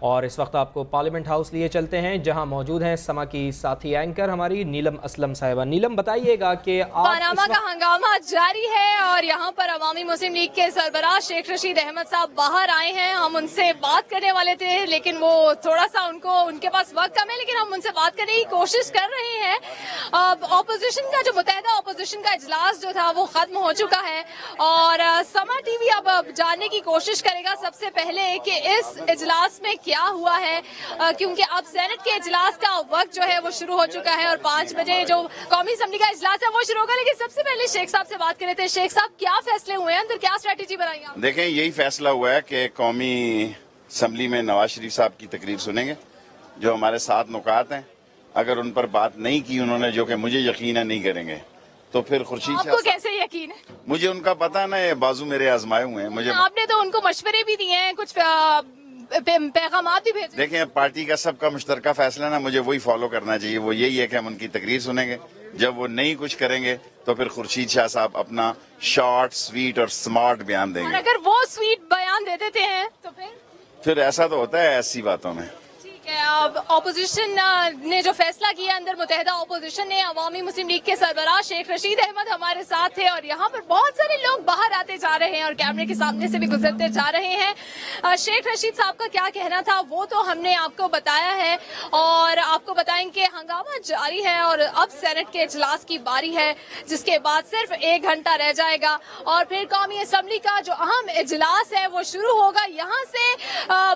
اور اس وقت آپ کو پارلیمنٹ ہاؤس لیے چلتے ہیں جہاں موجود ہیں سما کی ساتھی اینکر ہماری نیلم اسلم صاحبہ۔ نیلم بتائیے گا کہ پاناما کا ہنگامہ جاری ہے اور یہاں پر عوامی مسلم لیگ کے سربراہ شیخ رشید احمد صاحب باہر آئے ہیں۔ ہم ان سے بات کرنے والے تھے لیکن وہ تھوڑا سا ان کے پاس وقت کم ہے، لیکن ہم ان سے بات کرنے کی کوشش کر رہے ہیں۔ اپوزیشن کا جو متحدہ اپوزیشن کا اجلاس جو تھا وہ ختم ہو چکا ہے اور سما ٹی وی اب جاننے کی کوشش کرے گا سب سے پہلے کہ اس اجلاس میں کیا ہوا ہے، کیونکہ اب سینٹ کے اجلاس کا وقت جو ہے وہ شروع ہو چکا ہے اور 5 بجے جو قومی اسمبلی کا اجلاس ہے وہ شروع ہوگا۔ لیکن سب سے پہلے شیخ صاحب سے بات کرے تھے۔ شیخ صاحب کیا فیصلے ہوئے ہیں، اندر کیا اسٹریٹجی بنائی آپ؟ دیکھیں یہی فیصلہ ہوا ہے کہ قومی اسمبلی میں نواز شریف صاحب کی تقریر سنیں گے، جو ہمارے 7 نکات ہیں، اگر ان پر بات نہیں کی انہوں نے، جو کہ مجھے یقین ہے نہیں کریں گے، تو پھر خورشید آپ کو کیسے یقین ہے؟ مجھے ان کا پتہ نا، یہ بازو میرے آزمائے ہوئے ہیں۔ آپ نے تو ان کو مشورے بھی دیے ہیں، کچھ پیغامات بھی بھیجے۔ دیکھیں پارٹی کا سب کا مشترکہ فیصلہ نا، مجھے وہی فالو کرنا چاہیے، وہ یہی ہے کہ ہم ان کی تقریر سنیں گے، جب وہ نہیں کچھ کریں گے تو پھر خورشید شاہ صاحب اپنا شارٹ سویٹ اور سمارٹ بیان دیں گے۔ اور اگر وہ سویٹ بیان دے دیتے ہیں تو پھر ایسا تو ہوتا ہے ایسی باتوں میں۔ ٹھیک ہے، اب اپوزیشن نے جو فیصلہ کیا اندر متحدہ اپوزیشن نے، عوامی مسلم لیگ کے سربراہ شیخ رشید احمد ہمارے ساتھ تھے اور یہاں پر بہت سارے لوگ باہر آتے جا رہے ہیں اور کیمرے کے سامنے سے بھی گزرتے جا رہے ہیں۔ شیخ رشید صاحب کا کیا کہنا تھا وہ تو ہم نے آپ کو بتایا ہے اور آپ کو بتائیں کہ ہنگامہ جاری ہے اور اب سینٹ کے اجلاس کی باری ہے، جس کے بعد صرف 1 گھنٹہ رہ جائے گا اور پھر قومی اسمبلی کا جو اہم اجلاس ہے وہ شروع ہوگا۔ یہاں سے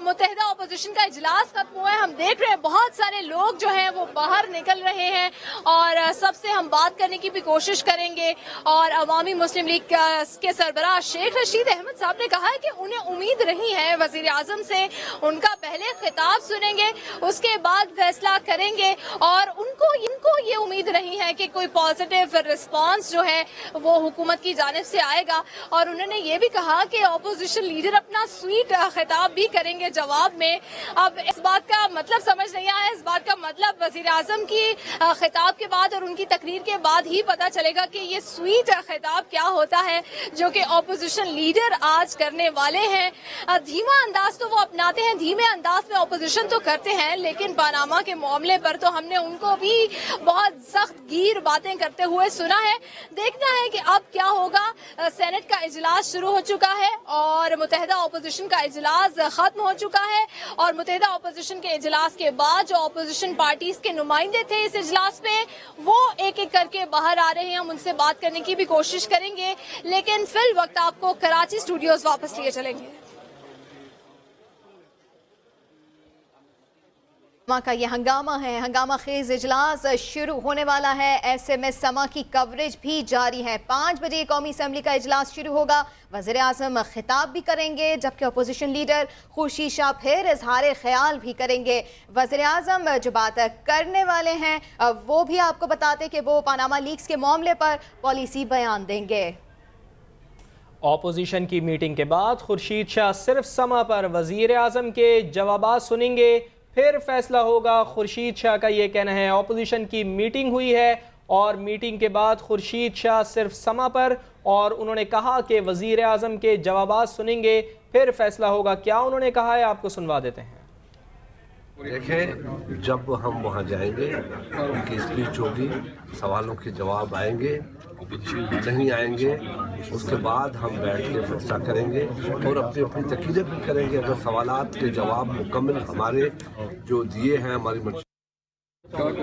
متحدہ اپوزیشن کا اجلاس ختم ہوا ہے، ہم دیکھ رہے ہیں بہت سارے لوگ جو ہیں وہ باہر نکل رہے ہیں اور سب سے ہم بات کرنے کی بھی کوشش کریں گے۔ اور عوامی مسلم لیگ کے سربراہ شیخ رشید احمد صاحب نے کہا ہے کہ انہیں امید رہی ہے وزیر اعظم سے، ان کا پہلے خطاب سنیں گے اس کے بعد فیصلہ کریں گے اور ان کو یہ امید رہی ہے کہ کوئی پازیٹیو رسپانس جو ہے وہ حکومت کی جانب سے آئے گا۔ اور انہوں نے یہ بھی کہا کہ اپوزیشن لیڈر اپنا سویٹ خطاب بھی کریں گے جواب میں۔ اب اس بات کا مطلب سمجھ نہیں آیا، اس بات کا مطلب وزیر اعظم کی خطاب کے بعد اور ان کی تقریر کے بعد ہی پتہ چلے گا کہ یہ سویٹ خطاب کیا ہوتا ہے جو کہ اپوزیشن لیڈر آج کرنے والے ہیں۔ دھیما انداز تو وہ اپناتے ہیں، دھیمے انداز میں اپوزیشن تو کرتے ہیں، لیکن پاناما کے معاملے پر تو ہم نے ان کو بھی بہت سخت گیر باتیں کرتے ہوئے سنا ہے۔ دیکھنا ہے کہ اب کیا ہوگا۔ سینٹ کا اجلاس شروع ہو چکا ہے اور متحدہ اپوزیشن کا اجلاس ختم ہو چکا ہے اور متحدہ اپوزیشن کے اجلاس کے بعد جو اپوزیشن پارٹیز کے نمائندے تھے اس اجلاس میں وہ ایک ایک کر کے باہر آ رہے ہیں، ہم ان سے بات کرنے کی بھی کوشش کریں گے، لیکن فی الوقت آپ کو کراچی اسٹوڈیوز واپس لیے چلیں گے۔ سما کا یہ ہنگامہ ہے، ہنگامہ خیز اجلاس شروع ہونے والا ہے، ایسے میں سما کی کوریج بھی جاری ہے۔ 5 بجے قومی اسمبلی کا اجلاس شروع ہوگا، وزیر اعظم خطاب بھی کریں گے جبکہ اپوزیشن لیڈر خورشید شاہ پھر اظہار خیال بھی کریں گے۔ وزیر اعظم جو بات کرنے والے ہیں وہ بھی آپ کو بتاتے کہ وہ پاناما لیکس کے معاملے پر پالیسی بیان دیں گے۔ اپوزیشن کی میٹنگ کے بعد خورشید شاہ صرف سما پر وزیر اعظم کے جوابات سنیں گے، پھر فیصلہ ہوگا۔ خورشید شاہ کا یہ کہنا ہے اپوزیشن کی میٹنگ ہوئی ہے اور میٹنگ کے بعد خورشید شاہ صرف سما پر، اور انہوں نے کہا کہ وزیر اعظم کے جوابات سنیں گے پھر فیصلہ ہوگا۔ کیا انہوں نے کہا ہے آپ کو سنوا دیتے ہیں۔ دیکھیں جب ہم وہاں جائیں گے ان کی اسپیچ ہوگی، سوالوں کے جواب آئیں گے نہیں آئیں گے، اس کے بعد ہم بیٹھ کے فیصلہ کریں گے اور اپنی تقریر بھی کریں گے۔ اگر سوالات کے جواب مکمل ہمارے جو دیے ہیں ہماری مرضی،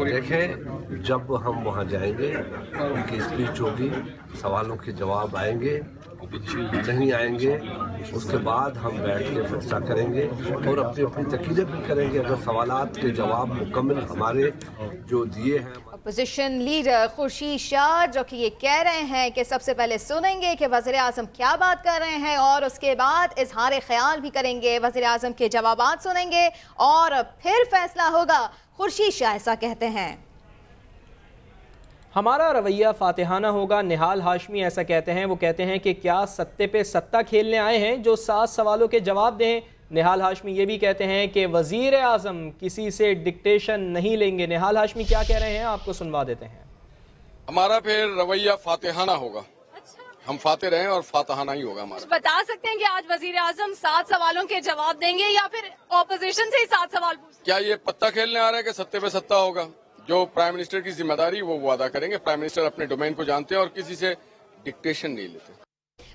دیکھیں جب ہم وہاں جائیں گے ان کی اسپیچ ہوگی، سوالوں کے جواب آئیں گے نہیں آئیں گے، اس کے بعد ہم بیٹھ کے فیصلہ کریں گے اور اپنی تقریر بھی کریں گے۔ اگر سوالات کے جواب مکمل ہمارے جو دیے ہیں۔ اپوزیشن لیڈر خورشید شاہ جو کہ یہ کہہ رہے ہیں کہ سب سے پہلے سنیں گے کہ وزیر اعظم کیا بات کر رہے ہیں اور اس کے بعد اظہار خیال بھی کریں گے، وزیر اعظم کے جوابات سنیں گے اور پھر فیصلہ ہوگا۔ خورشید شاہ ایسا کہتے ہیں۔ ہمارا رویہ فاتحانہ ہوگا، نہال ہاشمی ایسا کہتے ہیں۔ وہ کہتے ہیں کہ کیا ستے پہ ستہ کھیلنے آئے ہیں جو 7 سوالوں کے جواب دیں۔ نہال ہاشمی یہ بھی کہتے ہیں کہ وزیر اعظم کسی سے ڈکٹیشن نہیں لیں گے۔ نہال ہاشمی کیا کہہ رہے ہیں آپ کو سنوا دیتے ہیں۔ ہمارا پھر رویہ فاتحانہ ہوگا، हम फाते रहें और फातहाना ही होगा हमारा। बता सकते हैं कि आज वजीर आजम 7 सवालों के जवाब देंगे या फिर ऑपोजिशन से ही 7 सवाल पूछेंगे? क्या ये पत्ता खेलने आ रहा है कि सत्ते पे सत्ता होगा? जो प्राइम मिनिस्टर की जिम्मेदारी वो अदा करेंगे। प्राइम मिनिस्टर अपने डोमेन को जानते हैं और किसी से डिक्टेशन नहीं लेते।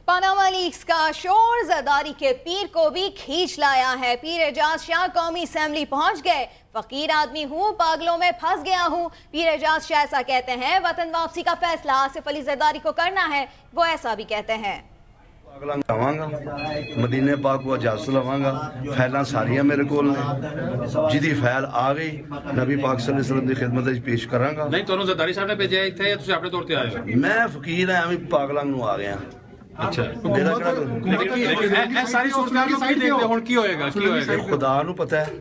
पनामा लीक्स का शोर जरदारी के पीर को भी खींच लाया है। पीर एजाज शाह कौमी असेंबली पहुंच गए। फकीर आदमी हूँ, पागलों में फंस गया हूँ। पीर एजाज शाह ऐसा कहते हैं। वतन वापसी का फैसला आसिफ अली जरदारी को करना है, वो ऐसा भी कहते हैं। मदीने पाक को इजाजत लवांगा। फैलां सारियां मेरे कोल ने, जिदी फैल आ गई नबी पाक सल्लल्लाहु अलैहि वसल्लम की खिदमत विच पेश करांगा। नहीं ਤੁਹਾਨੂੰ ਜ਼ਰਦਾਰੀ ਸਾਹਿਬ ਨੇ ਭੇਜਿਆ ਇੱਥੇ ਜਾਂ ਤੁਸੀਂ ਆਪਣੇ ਤੌਰ ਤੇ ਆਏ ਹੋ? मैं फकीर हैं, मैं पागलों ਨੂੰ आ गया। ਅੱਛਾ मेरा किहड़ा ਲੇਕਿਨ ਇਹ ਸਾਰੀ ਸੋਚਣਾ ਕਿ ਸਾਈਡ ਦੇਖਦੇ ਹੁਣ ਕੀ ਹੋਏਗਾ ਕੀ ਹੋਏਗਾ? खुदा ਨੂੰ पता है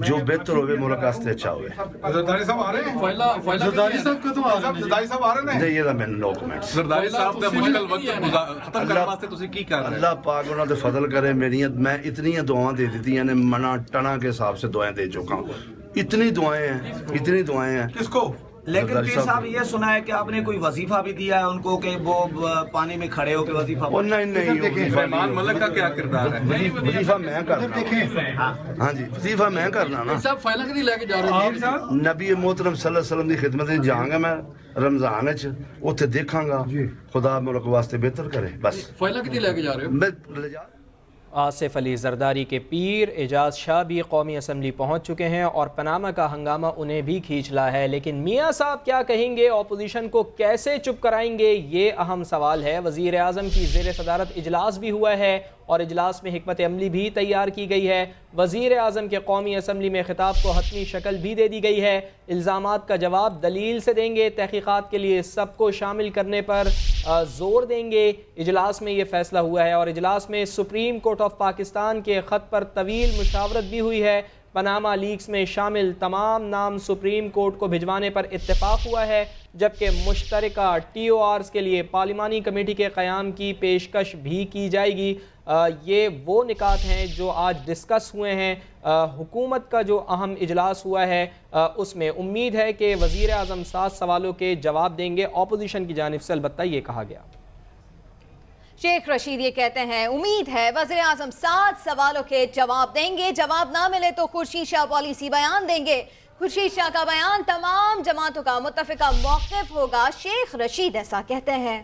जो बेहतर होवे मुल्क वास्ते अच्छा होवे। ਜ਼ਰਦਾਰੀ ਸਾਹਿਬ ਆ ਰਹੇ ਨੇ? ਫਾਇਲਾ ਜ਼ਰਦਾਰੀ ਸਾਹਿਬ ਕਦੋਂ ਆ ਰਹੇ ਨੇ? ਜ਼ਰਦਾਰੀ ਸਾਹਿਬ ਆ ਰਹੇ ਨੇ? नहीं ये दा मैंने नो कमेंट्स। ਜ਼ਰਦਾਰੀ ਸਾਹਿਬ ਦਾ ਮੁਸ਼ਕਲ ਵਕਤ ਖਤਮ ਕਰਨ ਵਾਸਤੇ ਤੁਸੀਂ ਕੀ ਕਰ ਰਹੇ ਹੋ? अल्लाह पाक उन्होंने फजल करे। मेरियां मैं इतनी दुआएं दे दी ने, मना टना के हिसाब से दुआएं दे चुका हूँ। इतनी दुआएं हैं। किसको? लेकिन पीर साहब ये सुना है कि आपने कोई वजीफा भी दिया है उनको कि वो पानी में खड़े होकर वजीफा नहीं रहमान मलिक का क्या किरदार है? वजीफा मैं करना। हाँ जी, वजीफा मैं करना ना। सब फाइला कदी लेके जा रहे हो? नबी मोहतरम सल्लल्लाहु अलैहि वसल्लम की खिदमत में जाऊंगा मैं रमजान च, उत्थे देखांगा खुदा मुल्क वास्ते बेहतर करे। बस फाइला कदी लेके जा रहे हो? मैं आसिफ अली जरदारी के पीर एजाज शाह भी कौमी असम्बली पहुँच चुके हैं और पनामा का हंगामा उन्हें भी खींच ला है। लेकिन मियाँ साहब क्या कहेंगे, अपोजिशन को कैसे चुप कराएंगे, ये अहम सवाल है। वज़ीर आज़म की ज़ेर सदारत इजलास भी हुआ है और इजलास में हिकमत अमली भी तैयार की गई है। वज़ीर आज़म के कौमी असम्बली में खिताब को हतमी शक्ल भी दे दी गई है। इल्ज़ामात का जवाब दलील से देंगे। तहकीकात के लिए सबको शामिल करने पर ज़ोर देंगे। इजलास में ये फ़ैसला हुआ है और इजलास में सुप्रीम कोर्ट ऑफ पाकिस्तान के ख़त पर तवील मुशावरत भी हुई है। पनामा लीक्स में शामिल तमाम नाम सुप्रीम कोर्ट को भिजवाने पर इत्तेफाक हुआ है, जबकि मुश्तरका TORs के लिए पार्लिमानी कमेटी के क़याम की पेशकश भी की जाएगी। ये वो निकात हैं जो आज डिस्कस हुए हैं। हुकूमत का जो अहम इजलास हुआ है उसमें उम्मीद है कि वज़ीर आज़म 7 सवालों के जवाब देंगे। अपोजिशन की जानिब से अलबत्ता ये कहा गया। शेख रशीद ये कहते हैं उम्मीद है वज़ीर आज़म 7 सवालों के जवाब देंगे। जवाब ना मिले तो खुर्शीद शाह पॉलिसी बयान देंगे। खुर्शीद शाह का बयान तमाम जमातों का मुत्तफ़िका मौक़िफ़ होगा। शेख रशीद ऐसा कहते हैं।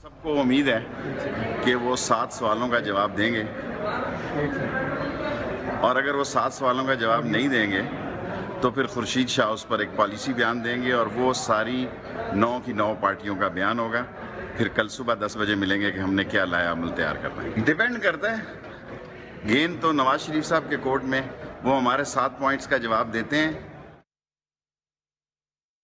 सबको उम्मीद है कि वो 7 सवालों का जवाब देंगे और अगर वो 7 सवालों का जवाब नहीं देंगे तो फिर खुर्शीद शाह उस पर एक पॉलिसी बयान देंगे और वो सारी 9 की 9 पार्टियों का बयान होगा। फिर कल सुबह 10 बजे मिलेंगे कि हमने क्या लाया अमल तैयार करना है। डिपेंड करता है, गेंद तो नवाज शरीफ साहब के कोर्ट में, वो हमारे 7 पॉइंट्स का जवाब देते हैं।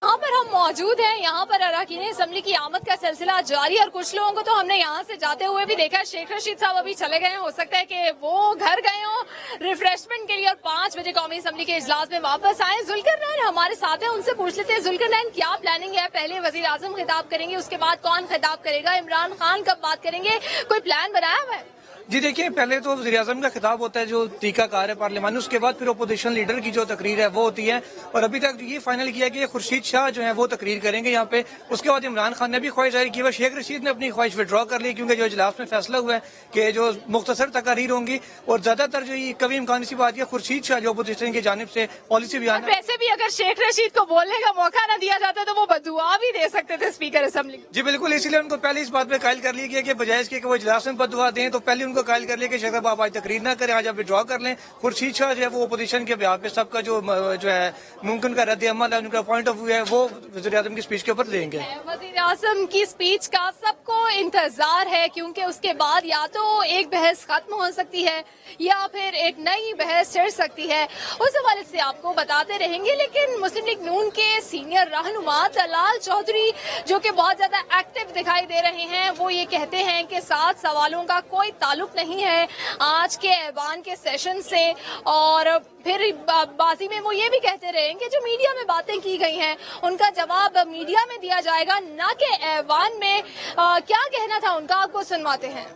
यहाँ पर हम मौजूद हैं। यहाँ पर अरकान असेंबली की आमद का सिलसिला जारी और कुछ लोगों को तो हमने यहाँ से जाते हुए भी देखा। शेख रशीद साहब अभी चले गए हैं, हो सकता है कि वो घर गए हों रिफ्रेशमेंट के लिए और 5 बजे कौमी असेंबली के इजलास में वापस आए। जुल्करनैन हमारे साथ हैं, उनसे पूछ लेते हैं। जुल्करनैन, क्या प्लानिंग है? पहले वजीर आजम खिताब करेंगे, उसके बाद कौन खिताब करेगा? इमरान खान कब बात करेंगे? कोई प्लान बनाया हुआ है? जी देखिए, पहले तो वज़ीर आज़म का खिताब होता है जो तरीक़ाकार है पार्लियामानी, उसके बाद फिर अपोजिशन लीडर की जो तकरीर है वो होती है और अभी तक ये फाइनल किया कि खुर्शीद शाह जो है वो तकरीर करेंगे यहाँ पे। उसके बाद इमरान खान ने भी ख्वाहिश जाहिर की है। शेख रशीद ने अपनी ख्वाहिश विड्रॉ कर ली क्योंकि जो इजलास में फैसला हुआ है कि जो मुख्तसर तकरीर होंगी और ज्यादातर जो ये कभी इम्कान सी बात है खुर्शीद शाह जो अपोजिशन की जानिब से पॉलिसी बयान। वैसे भी अगर शेख रशीद को बोलने का मौका न दिया जाता तो वो बददुआ भी दे सकते थे स्पीकर असेंबली। जी बिल्कुल, इसीलिए उनको पहले इस बात पे कायल कर लिया गया कि बजाय इसके कि वो इजलास में बददुआ दें तो पहले उनको कायल कर लिया कि आप आज तकरीर ना करें, आज आप विड्रॉ कर लें। खुर्शीद शाह जो है वो अपोजिशन के बयान पे सबका जो है मुमकिन का रद्द अमल है, उनका पॉइंट ऑफ व्यू है वो वज़ीर आज़म की स्पीच के ऊपर देंगे। वज़ीर आज़म की स्पीच का सबको इंतजार है क्योंकि उसके बाद या तो एक बहस खत्म हो सकती है या फिर एक नई बहस चढ़ सकती है। उस हवाले से आपको बताते रहेंगे। लेकिन मुस्लिम लीग नून के सीनियर रहनुमा तलाल चौधरी जो कि बहुत ज्यादा एक्टिव दिखाई दे रहे हैं, वो ये कहते हैं कि 7 सवालों का कोई ताल्लुक नहीं है आज के ऐवान के सेशन से। और फिर बाजी में वो ये भी कहते रहे कि जो मीडिया में बातें की गई हैं उनका जवाब मीडिया में दिया जाएगा, ना कि ऐवान में। क्या कहना था उनका, आपको सुनवाते हैं।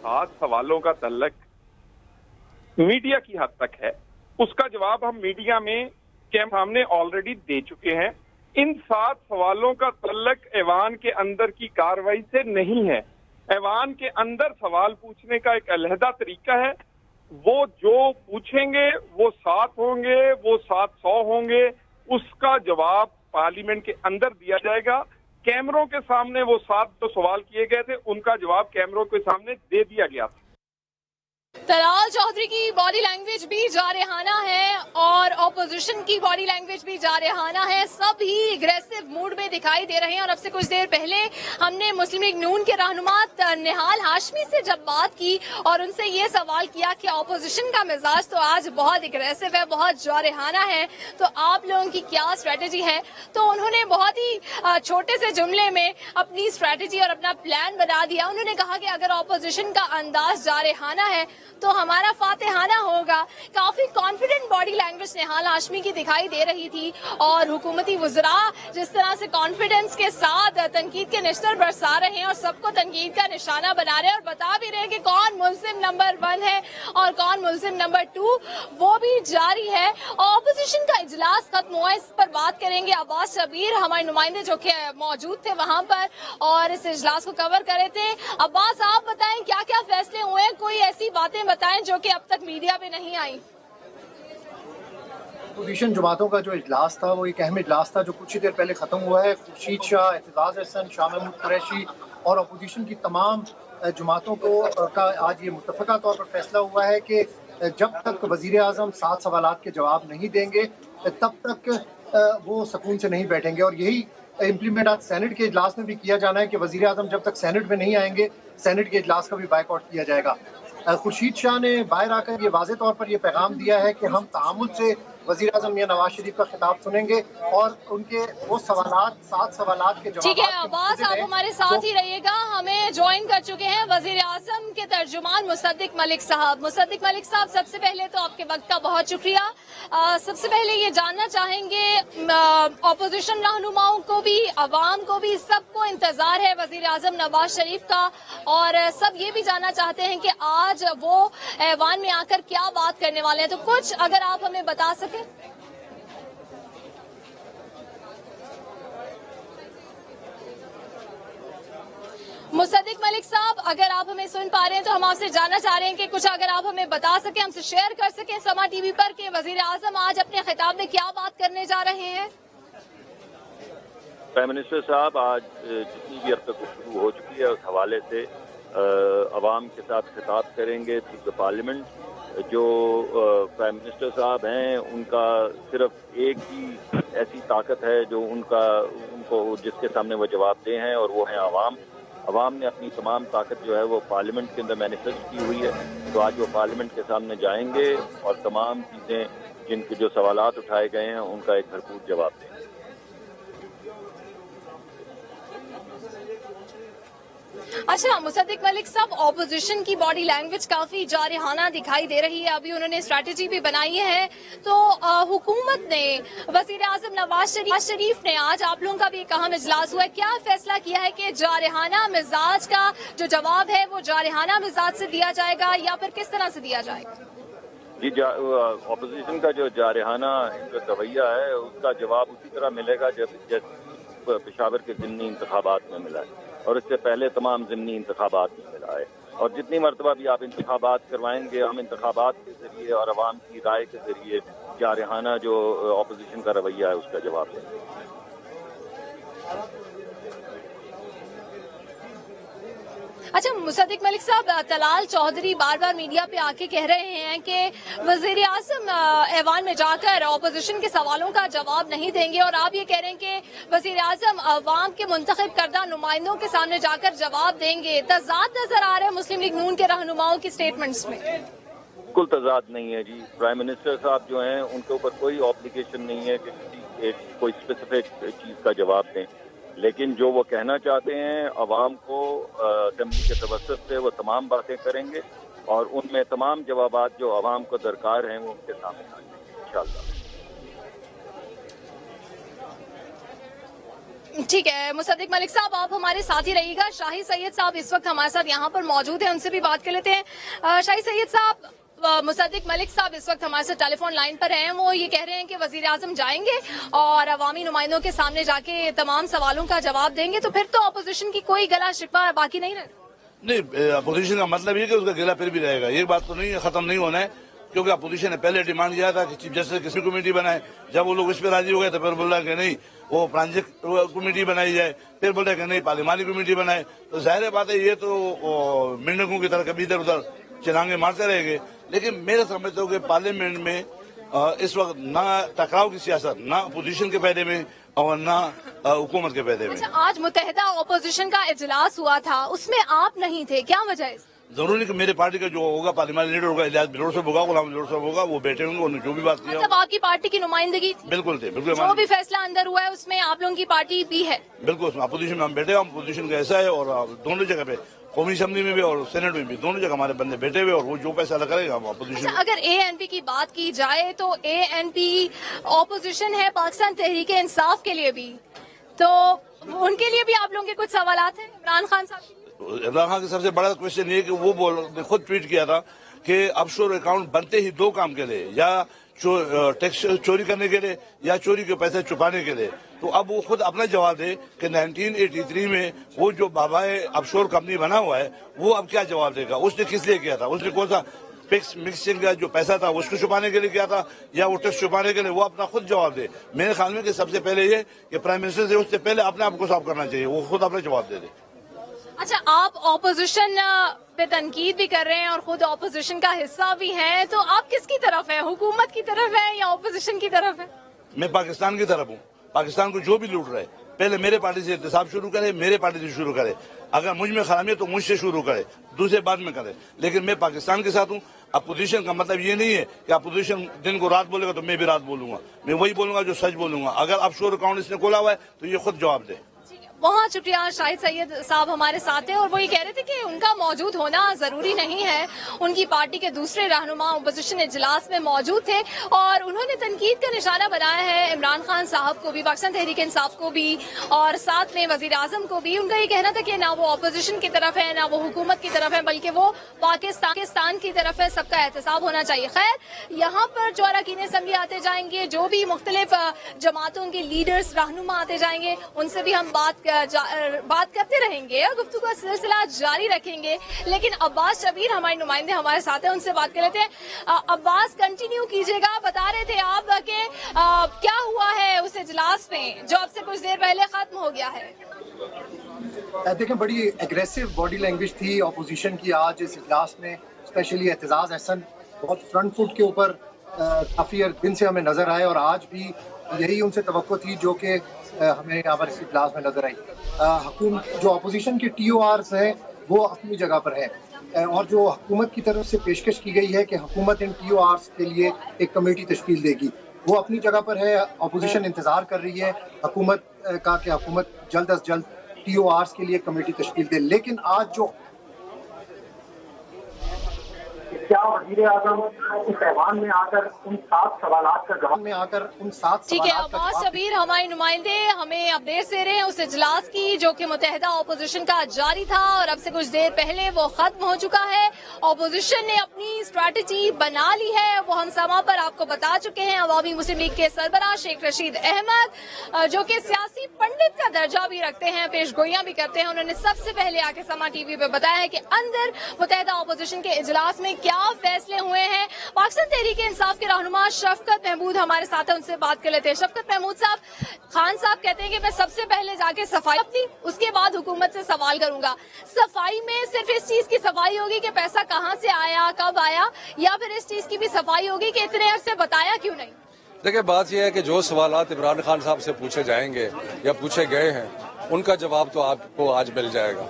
7 सवालों का तल्लक मीडिया की हद तक है, उसका जवाब हम मीडिया में के सामने ऑलरेडी दे चुके हैं। इन 7 सवालों का तल्लक ऐवान के अंदर की कार्रवाई से नहीं है। ऐवान के अंदर सवाल पूछने का एक अलहदा तरीका है। वो जो पूछेंगे वो 7 होंगे, वो 700 होंगे, उसका जवाब पार्लियामेंट के अंदर दिया जाएगा। कैमरों के सामने वो 7 जो सवाल किए गए थे उनका जवाब कैमरों के सामने दे दिया गया था। तलाल चौधरी की बॉडी लैंग्वेज भी जारहाना है और ऑपोजिशन की बॉडी लैंग्वेज भी जारहाना है। सब ही एग्रेसिव मूड में दिखाई दे रहे हैं। और अब से कुछ देर पहले हमने मुस्लिम लीग नून के रहनुमा निहाल हाशमी से जब बात की और उनसे ये सवाल किया कि ऑपोजिशन का मिजाज तो आज बहुत एग्रेसिव है, बहुत जारहाना है, तो आप लोगों की क्या स्ट्रेटेजी है, तो उन्होंने बहुत ही छोटे से जुमले में अपनी स्ट्रेटेजी और अपना प्लान बना दिया। उन्होंने कहा कि अगर ऑपोजिशन का अंदाज जारहाना है तो हमारा फातेहाना होगा। काफी कॉन्फिडेंट बॉडी लैंग्वेज निहाल हाशमी की दिखाई दे रही थी और हुकूमती वज़रा जिस तरह से कॉन्फिडेंस के साथ तनकीद के निश्तर बरसा रहे हैं और सबको तनकीद का निशाना बना रहे हैं और बता भी रहे हैं कि कौन मुल्ज़िम नंबर 1 है और कौन मुल्ज़िम नंबर 2, वो भी जारी है। ऑपोजिशन का इजलास खत्म हुआ, इस पर बात करेंगे। अब्बास शबीर हमारे नुमाइंदे जो कि मौजूद थे वहां पर और इस इजलास को कवर कर रहे थे। अब्बास, आप बताएं क्या क्या फैसले हुए, कोई ऐसी बातें बताएं जो कि अब तक मीडिया पे नहीं आई। अपोजिशन जमातों का जो इजलास था वो एक अहम इजलास था जो कुछ ही देर पहले खत्म हुआ है। खुर्शीद शाह, एतजाज हसन, शाह महमूद कुरैशी और अपोजिशन की तमाम जमातों को का आज ये मुत्तफ़क़ा तौर पर फैसला हुआ है कि जब तक वज़ीर आज़म 7 सवालात के जवाब नहीं देंगे तब तक वो सुकून से नहीं बैठेंगे। और यही इम्प्लीमेंट आज सेनेट के इजलास में भी किया जाना है कि वज़ीर आज़म जब तक सेनेट में नहीं आएंगे सेनेट के इजलास का भी बायकॉट किया जाएगा। खुर्शीद शाह ने बाहर आकर ये वाज़े तौर पर यह पैगाम दिया है कि हम तआम्मुल से वज़ीर आज़म मियां नवाज शरीफ का खिताब सुनेंगे और उनके वो सवालात 7 सवालात के जवाब। ठीक है अब्बास, आप हमारे साथ ही रहिएगा। हमें ज्वाइन कर चुके हैं वज़ीर आज़म के तर्जुमान मुसद्दिक मलिक साहब। मुसद्दिक मलिक साहब, सबसे पहले तो आपके वक्त का बहुत शुक्रिया। सबसे पहले ये जानना चाहेंगे, ऑपोजिशन रहनुमाओं को भी, अवाम को भी, सबको इंतजार है वज़ीर आज़म नवाज शरीफ का और सब ये भी जानना चाहते हैं कि आज वो ऐवान में आकर क्या बात करने वाले हैं, तो कुछ अगर आप हमें बता सकें। मुसद्दिक मलिक साहब, अगर आप हमें सुन पा रहे हैं तो हम आपसे जानना चाह रहे हैं कि कुछ अगर आप हमें बता सकें, हमसे शेयर कर सकें समा टीवी पर कि वज़ीर आज़म आज अपने खिताब में क्या बात करने जा रहे हैं। प्राइम मिनिस्टर साहब आज जितनी भी अब तक गुफ्तगू हो चुकी है उस हवाले से अवाम के साथ खिताब करेंगे थ्रू द पार्लियामेंट। जो प्राइम मिनिस्टर साहब हैं उनका सिर्फ एक ही ऐसी ताकत है जो उनको जिसके सामने वो जवाब दे हैं और वो है अवाम। अवाम ने अपनी तमाम ताकत जो है वो पार्लियामेंट के अंदर मैनिफेस्ट की हुई है, तो आज वो पार्लियामेंट के सामने जाएंगे और तमाम चीज़ें जिनके जो सवालात उठाए गए हैं उनका एक भरपूर जवाब देंगे। अच्छा मुसद्दिक मलिक साहब, ऑपोजिशन की बॉडी लैंग्वेज काफी जारहाना दिखाई दे रही है। अभी उन्होंने स्ट्रैटेजी भी बनाई है, तो हुकूमत ने, वज़ीर आज़म नवाज शरीफ ने, आज आप लोगों का भी एक अहम इजलास हुआ है, क्या फैसला किया है कि जारहाना मिजाज का जो जवाब है वो जारहाना मिजाज से दिया जाएगा या फिर किस तरह से दिया जाएगा? जी, ऑपोजिशन का जो जारहाना रवैया है उसका जवाब उसी तरह मिलेगा जब पेशावर के ज़िमनी इंतखाबात में मिला है और इससे पहले तमाम ज़िमनी इंतखाबात में मिला है। और जितनी मरतबा भी आप इंतखाबात करवाएंगे, हम इंतखाबात के ज़रिए और अवाम की राय के ज़रिए जारहाना जो ऑपोजिशन का रवैया है उसका जवाब देंगे। अच्छा मुसद्दिक मलिक साहब, तलाल चौधरी बार बार मीडिया पे आके कह रहे हैं कि वज़ीर आज़म ऐवान में जाकर ऑपोजिशन के सवालों का जवाब नहीं देंगे और आप ये कह रहे हैं कि वज़ीर आज़म अवाम के मुंतखब करदा नुमाइंदों के सामने जाकर जवाब देंगे। तज़ाद नजर आ रहा है मुस्लिम लीग नून के रहनुमाओं की स्टेटमेंट्स में। बिल्कुल तज़ाद नहीं है जी। प्राइम मिनिस्टर साहब जो हैं उनके ऊपर कोई ऑब्लिगेशन नहीं है कि कोई स्पेसिफिक चीज़ का जवाब दें, लेकिन जो वो कहना चाहते हैं अवाम को असेंबली के तवस्सुत से वो तमाम बातें करेंगे और उनमें तमाम जवाबात जो अवाम को दरकार हैं वो उनके सामने आ जाएंगे इंशाअल्लाह। ठीक है मुसद्दिक मलिक साहब, आप हमारे साथ ही रहिएगा। शाही सैयद साहब इस वक्त हमारे साथ यहाँ पर मौजूद हैं, उनसे भी बात कर लेते हैं। शाही सैयद साहब, मुसद्दिक मलिक साहब इस वक्त हमारे साथ टेलीफोन लाइन पर हैं। वो ये कह रहे हैं कि वजीर आजम जाएंगे और अवामी नुमाइंदों के सामने जाके तमाम सवालों का जवाब देंगे, तो फिर तो अपोजिशन की कोई गला शिकवा बाकी नहीं रहे। नहीं, अपोजिशन का मतलब ये कि उसका गिला फिर भी रहेगा, ये बात तो नहीं है, खत्म नहीं होना है, क्योंकि अपोजिशन ने पहले डिमांड किया था कि चीफ जस्टिस किसी कमेटी बनाए। जब वो लोग इस पर राजी हो गए तो फिर बोल रहा कि नहीं वो प्रांजिक कमेटी बनाई जाए, फिर बोल रहे कि नहीं पार्लिमानी कमेटी बनाए। तो जाहिर बात है ये तो मेंढकों की तरह कभी इधर उधर चिलांगे मारते रहेंगे। लेकिन मेरे समझते हो कि पार्लियामेंट में इस वक्त ना टकराव की सियासत, ना अपोजिशन के फायदे में और ना हुकूमत के फायदे में। अच्छा, आज मुत्तहिदा अपोजिशन का इजलास हुआ था, उसमें आप नहीं थे, क्या वजह है? जरूरी कि मेरे पार्टी का जो होगा पार्लियामेंट लीडर होगा, इलियास बिलोर साहब होगा, गुलाम बिलोर साहब होगा, वो बैठे होंगे, उन्होंने जो भी बात किया। मतलब आपकी पार्टी की नुमाइंदगी थी? बिल्कुल थे, बिल्कुल। जो भी फैसला अंदर हुआ है उसमें आप लोगों की पार्टी भी है? बिल्कुल, अपोजिशन में हम बैठे, हम अपोजिशन का ऐसा है, और दोनों जगह पे कौमी असेंबली में भी और सेनेट में भी दोनों जगह हमारे बंदे बैठे हुए, और वो जो फैसला करेगा हम अपोजिशन। अच्छा, अगर ANP की बात की जाए तो ANP ऑपोजिशन है पाकिस्तान तहरीक इंसाफ के लिए भी, तो उनके लिए भी आप लोगों के कुछ सवालात हैं इमरान खान साहब? इमरान खान का सबसे बड़ा क्वेश्चन ये कि वो खुद ट्वीट किया था कि ऑफशोर अकाउंट बनते ही दो काम के लिए, या टैक्स चोरी करने के लिए या चोरी के पैसे छुपाने के लिए। तो अब वो खुद अपना जवाब दे कि 1983 में वो जो बाबाए ऑफशोर कंपनी बना हुआ है वो अब क्या जवाब देगा, उसने किस लिए किया था, उसने कौन सा टैक्स मिक्सिंग का जो पैसा था उसको छुपाने के लिए किया था या वो टैक्स छुपाने के लिए, वो अपना खुद जवाब दे। मेरे ख्याल में कि सबसे पहले ये कि प्राइम मिनिस्टर से उससे पहले अपने आप को साफ करना चाहिए, वो खुद अपना जवाब दे दे। अच्छा, आप ऑपोजिशन पे तनकीद भी कर रहे हैं और खुद ऑपोजिशन का हिस्सा भी हैं, तो आप किसकी तरफ हैं, हुकूमत की तरफ है या ऑपोजिशन की तरफ है? मैं पाकिस्तान की तरफ हूँ। पाकिस्तान को जो भी लूट रहे पहले मेरे पार्टी से एहतसाब शुरू करे, मेरे पार्टी से शुरू करे, अगर मुझ में खराबी है तो मुझसे शुरू करे, दूसरे बाद में करे, लेकिन मैं पाकिस्तान के साथ हूँ। अपोजिशन का मतलब ये नहीं है कि अपोजिशन दिन को रात बोलेगा तो मैं भी रात बोलूंगा, मैं वही बोलूंगा जो सच बोलूंगा। अगर ऑफशोर अकाउंट इसने खोला हुआ है तो ये खुद जवाब दे। बहुत शुक्रिया, शाहिद सैयद साहब हमारे साथ हैं और वो ये कह रहे थे कि उनका मौजूद होना जरूरी नहीं है, उनकी पार्टी के दूसरे रहनुमा अपोजिशन इजलास में मौजूद थे और उन्होंने तनकीद का निशाना बनाया है इमरान खान साहब को भी, पाकिस्तान तहरीक इंसाफ को भी और साथ में वजीर आजम को भी। उनका ये कहना था कि ना वो अपोजिशन की तरफ है ना वो हुकूमत की तरफ है, बल्कि वो पाकिस्तान की तरफ है, सबका एहतसाब होना चाहिए। खैर, यहाँ पर जो अरकान असेंबली आते जाएंगे, जो भी मुख्तलिफ जमातों के लीडर्स रहनुमा आते जाएंगे, उनसे भी हम बात करते रहेंगे और गुफ्तगू का सिलसिला जारी रखेंगे। लेकिन अब्बास शबीर हमारे नुमाइंदे हमारे साथ हैं, उनसे बात कर लेते हैं। अब्बास, कंटिन्यू कीजिएगा, बता रहे थे आप कि क्या हुआ है उस इजलास में जो अब से कुछ देर पहले खत्म हो गया है? देखें, बड़ी एग्रेसिव बॉडी लैंग्वेज थी अपोजिशन की आज इस इजलास में, स्पेशली एतजाज अहसन बहुत फ्रंट फुट के ऊपर काफी दिन से हमें नजर आए और आज भी यही उनसे तवक्को थी जो कि हमें यहाँ पर इस इजलास में नजर आई। जो अपोजिशन के TORs हैं वो अपनी जगह पर है और जो हुकूमत की तरफ से पेशकश की गई है कि हुकूमत इन TORs के लिए एक कमेटी तश्कील देगी, वो अपनी जगह पर है। अपोजिशन इंतजार कर रही है हुकूमत का कि हुकूमत जल्द अज जल्द TORs के लिए कमेटी तश्कील दे। लेकिन आज जो क्या वज़ीर आज़म इस ऐवान में आकर उन 7 सवालात का जवाब में आकर उन 7 ठीक है, अब्बास शबीर हमारे नुमाइंदे हमें अपडेट दे रहे हैं उस इजलास की जो कि मुत्तहिदा अपोजिशन का जारी था और अब से कुछ देर पहले वो खत्म हो चुका है। अपोजिशन ने अपनी स्ट्रैटेजी बना ली है, वो हम समा पर आपको बता चुके हैं। अवामी मुस्लिम लीग के सरबराह शेख रशीद अहमद जो कि सियासी पंडित का दर्जा भी रखते हैं, पेशगोइयां भी करते हैं, उन्होंने सबसे पहले आके समा TV पे बताया है कि अंदर मुत्तहिदा अपोजिशन के इजलास में क्या फैसले हुए हैं। पाकिस्तान तहरीक इंसाफ के रहनुमा शफकत महमूद हमारे साथ है, उनसे बात कर लेते हैं। शफकत महमूद साहब, खान साहब कहते हैं कि मैं सबसे पहले जाके सफाई अपनी, उसके बाद हुकूमत से सवाल करूंगा। सफाई में सिर्फ इस चीज की सफाई होगी कि पैसा कहां से आया, कब आया, या फिर इस चीज की भी सफाई होगी कि इतने अरसे बताया क्यों नहीं? देखिए, बात यह है कि जो सवालात इमरान खान साहब से पूछे जाएंगे या पूछे गए हैं उनका जवाब तो आपको आज मिल जाएगा,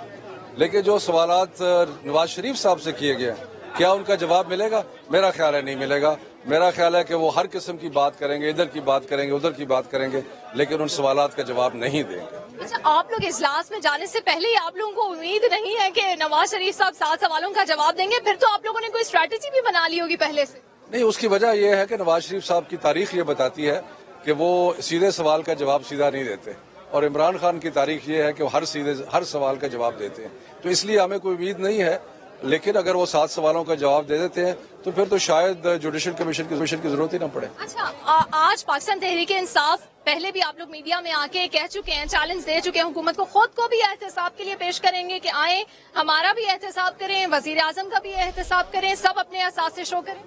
लेकिन जो सवालात नवाज शरीफ साहब से किए गए क्या उनका जवाब मिलेगा? मेरा ख्याल है नहीं मिलेगा। मेरा ख्याल है कि वो हर किस्म की बात करेंगे, इधर की बात करेंगे, उधर की बात करेंगे, लेकिन उन सवालात का जवाब नहीं देंगे। अच्छा, आप लोग इजलास में जाने से पहले ही आप लोगों को उम्मीद नहीं है कि नवाज शरीफ साहब 7 सवालों का जवाब देंगे? फिर तो आप लोगों ने कोई स्ट्रैटेजी भी बना ली होगी पहले से। नहीं, उसकी वजह यह है कि नवाज शरीफ साहब की तारीख ये बताती है कि वो सीधे सवाल का जवाब सीधा नहीं देते और इमरान खान की तारीख ये है कि वो हर सवाल का जवाब देते हैं। तो इसलिए हमें कोई उम्मीद नहीं है لیکن اگر وہ 7 سوالوں کا جواب دے دیتے ہیں تو پھر تو شاید جوڈیشل کمیشن کی ضرورت ہی نہ پڑے. اچھا، آج پاکستان تحریک انصاف پہلے بھی آپ لوگ میڈیا میں آ کے کہہ چکے ہیں، چیلنج دے چکے ہیں حکومت کو، خود کو بھی احتساب کے لیے پیش کریں گے کہ آئیں ہمارا بھی احتساب کریں، وزیر اعظم کا بھی احتساب کریں، سب اپنے احساس سے شو کریں.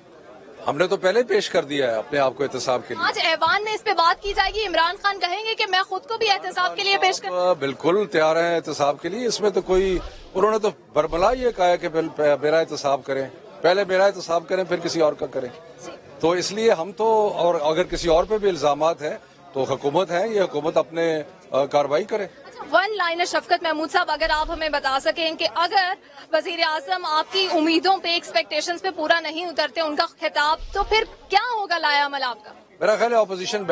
ہم نے تو پہلے پیش کر دیا ہے اپنے آپ کو احتساب کے لیے. آج ایوان میں اس پہ بات کی جائے گی، عمران خان کہیں گے کہ میں خود کو بھی احتساب کے لیے پیش کروں. بالکل تیار ہیں احتساب کے لیے. اس میں تو کوئی، انہوں نے تو برملا یہ کہا ہے کہ میرا احتساب کریں، پہلے میرا احتساب کریں پھر کسی اور کا کریں. تو اس لیے ہم تو، اور اگر کسی اور پہ بھی الزامات ہیں تو حکومت ہے، یہ حکومت اپنے کارروائی کرے. ون لائنر شفقت محمود صاحب، اگر آپ ہمیں بتا سکیں کہ اگر وزیر اعظم آپ کی امیدوں پہ، ایکسپیکٹیشنز پہ پورا نہیں اترتے ان کا خطاب، تو پھر کیا ہوگا لایا عمل آپ کا؟ میرا خیال ہے اپوزیشن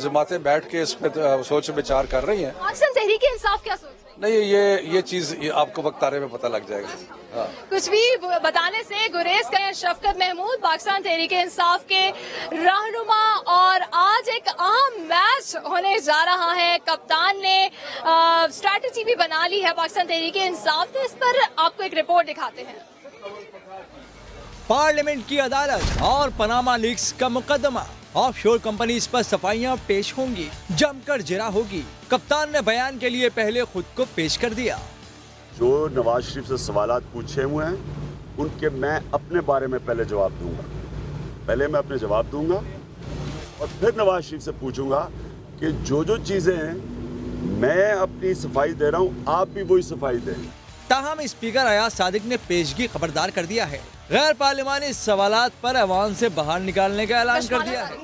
جماعتیں بیٹھ کے اس پہ سوچ بچار کر رہی ہیں. پاکستان تحریک انصاف کیا سوچ رہی ہے؟ نہیں، یہ چیز آپ کو وقت آنے میں پتہ لگ جائے گا. کچھ بھی بتانے سے گریز کریں شفقت محمود، پاکستان تحریک انصاف کے رہنما. اور آج ایک اہم میچ ہونے جا رہا ہے، کپتان نے اسٹریٹجی بھی بنا لی ہے پاکستان تحریک انصاف نے. اس پر آپ کو ایک رپورٹ دکھاتے ہیں. پارلیمنٹ کی عدالت اور پاناما لیکس کا مقدمہ، آف شور کمپنیز پر صفائیاں پیش ہوں گی، جم کر جرا ہوگی. کپتان نے بیان کے لیے پہلے خود کو پیش کر دیا. جو نواز شریف سے سوالات پوچھے ہوئے ہیں ان کے میں اپنے بارے میں پہلے جواب دوں گا. پہلے میں اپنے جواب دوں گا اور پھر نواز شریف سے پوچھوں گا کہ جو چیزیں ہیں میں اپنی صفائی دے رہا ہوں آپ بھی وہی صفائی دیں. تاہم اسپیکر ایاز صادق نے پیشگی خبردار کر دیا ہے، غیر پارلیمانی سوالات پر ایوان سے باہر نکالنے کا اعلان کر دیا ہے.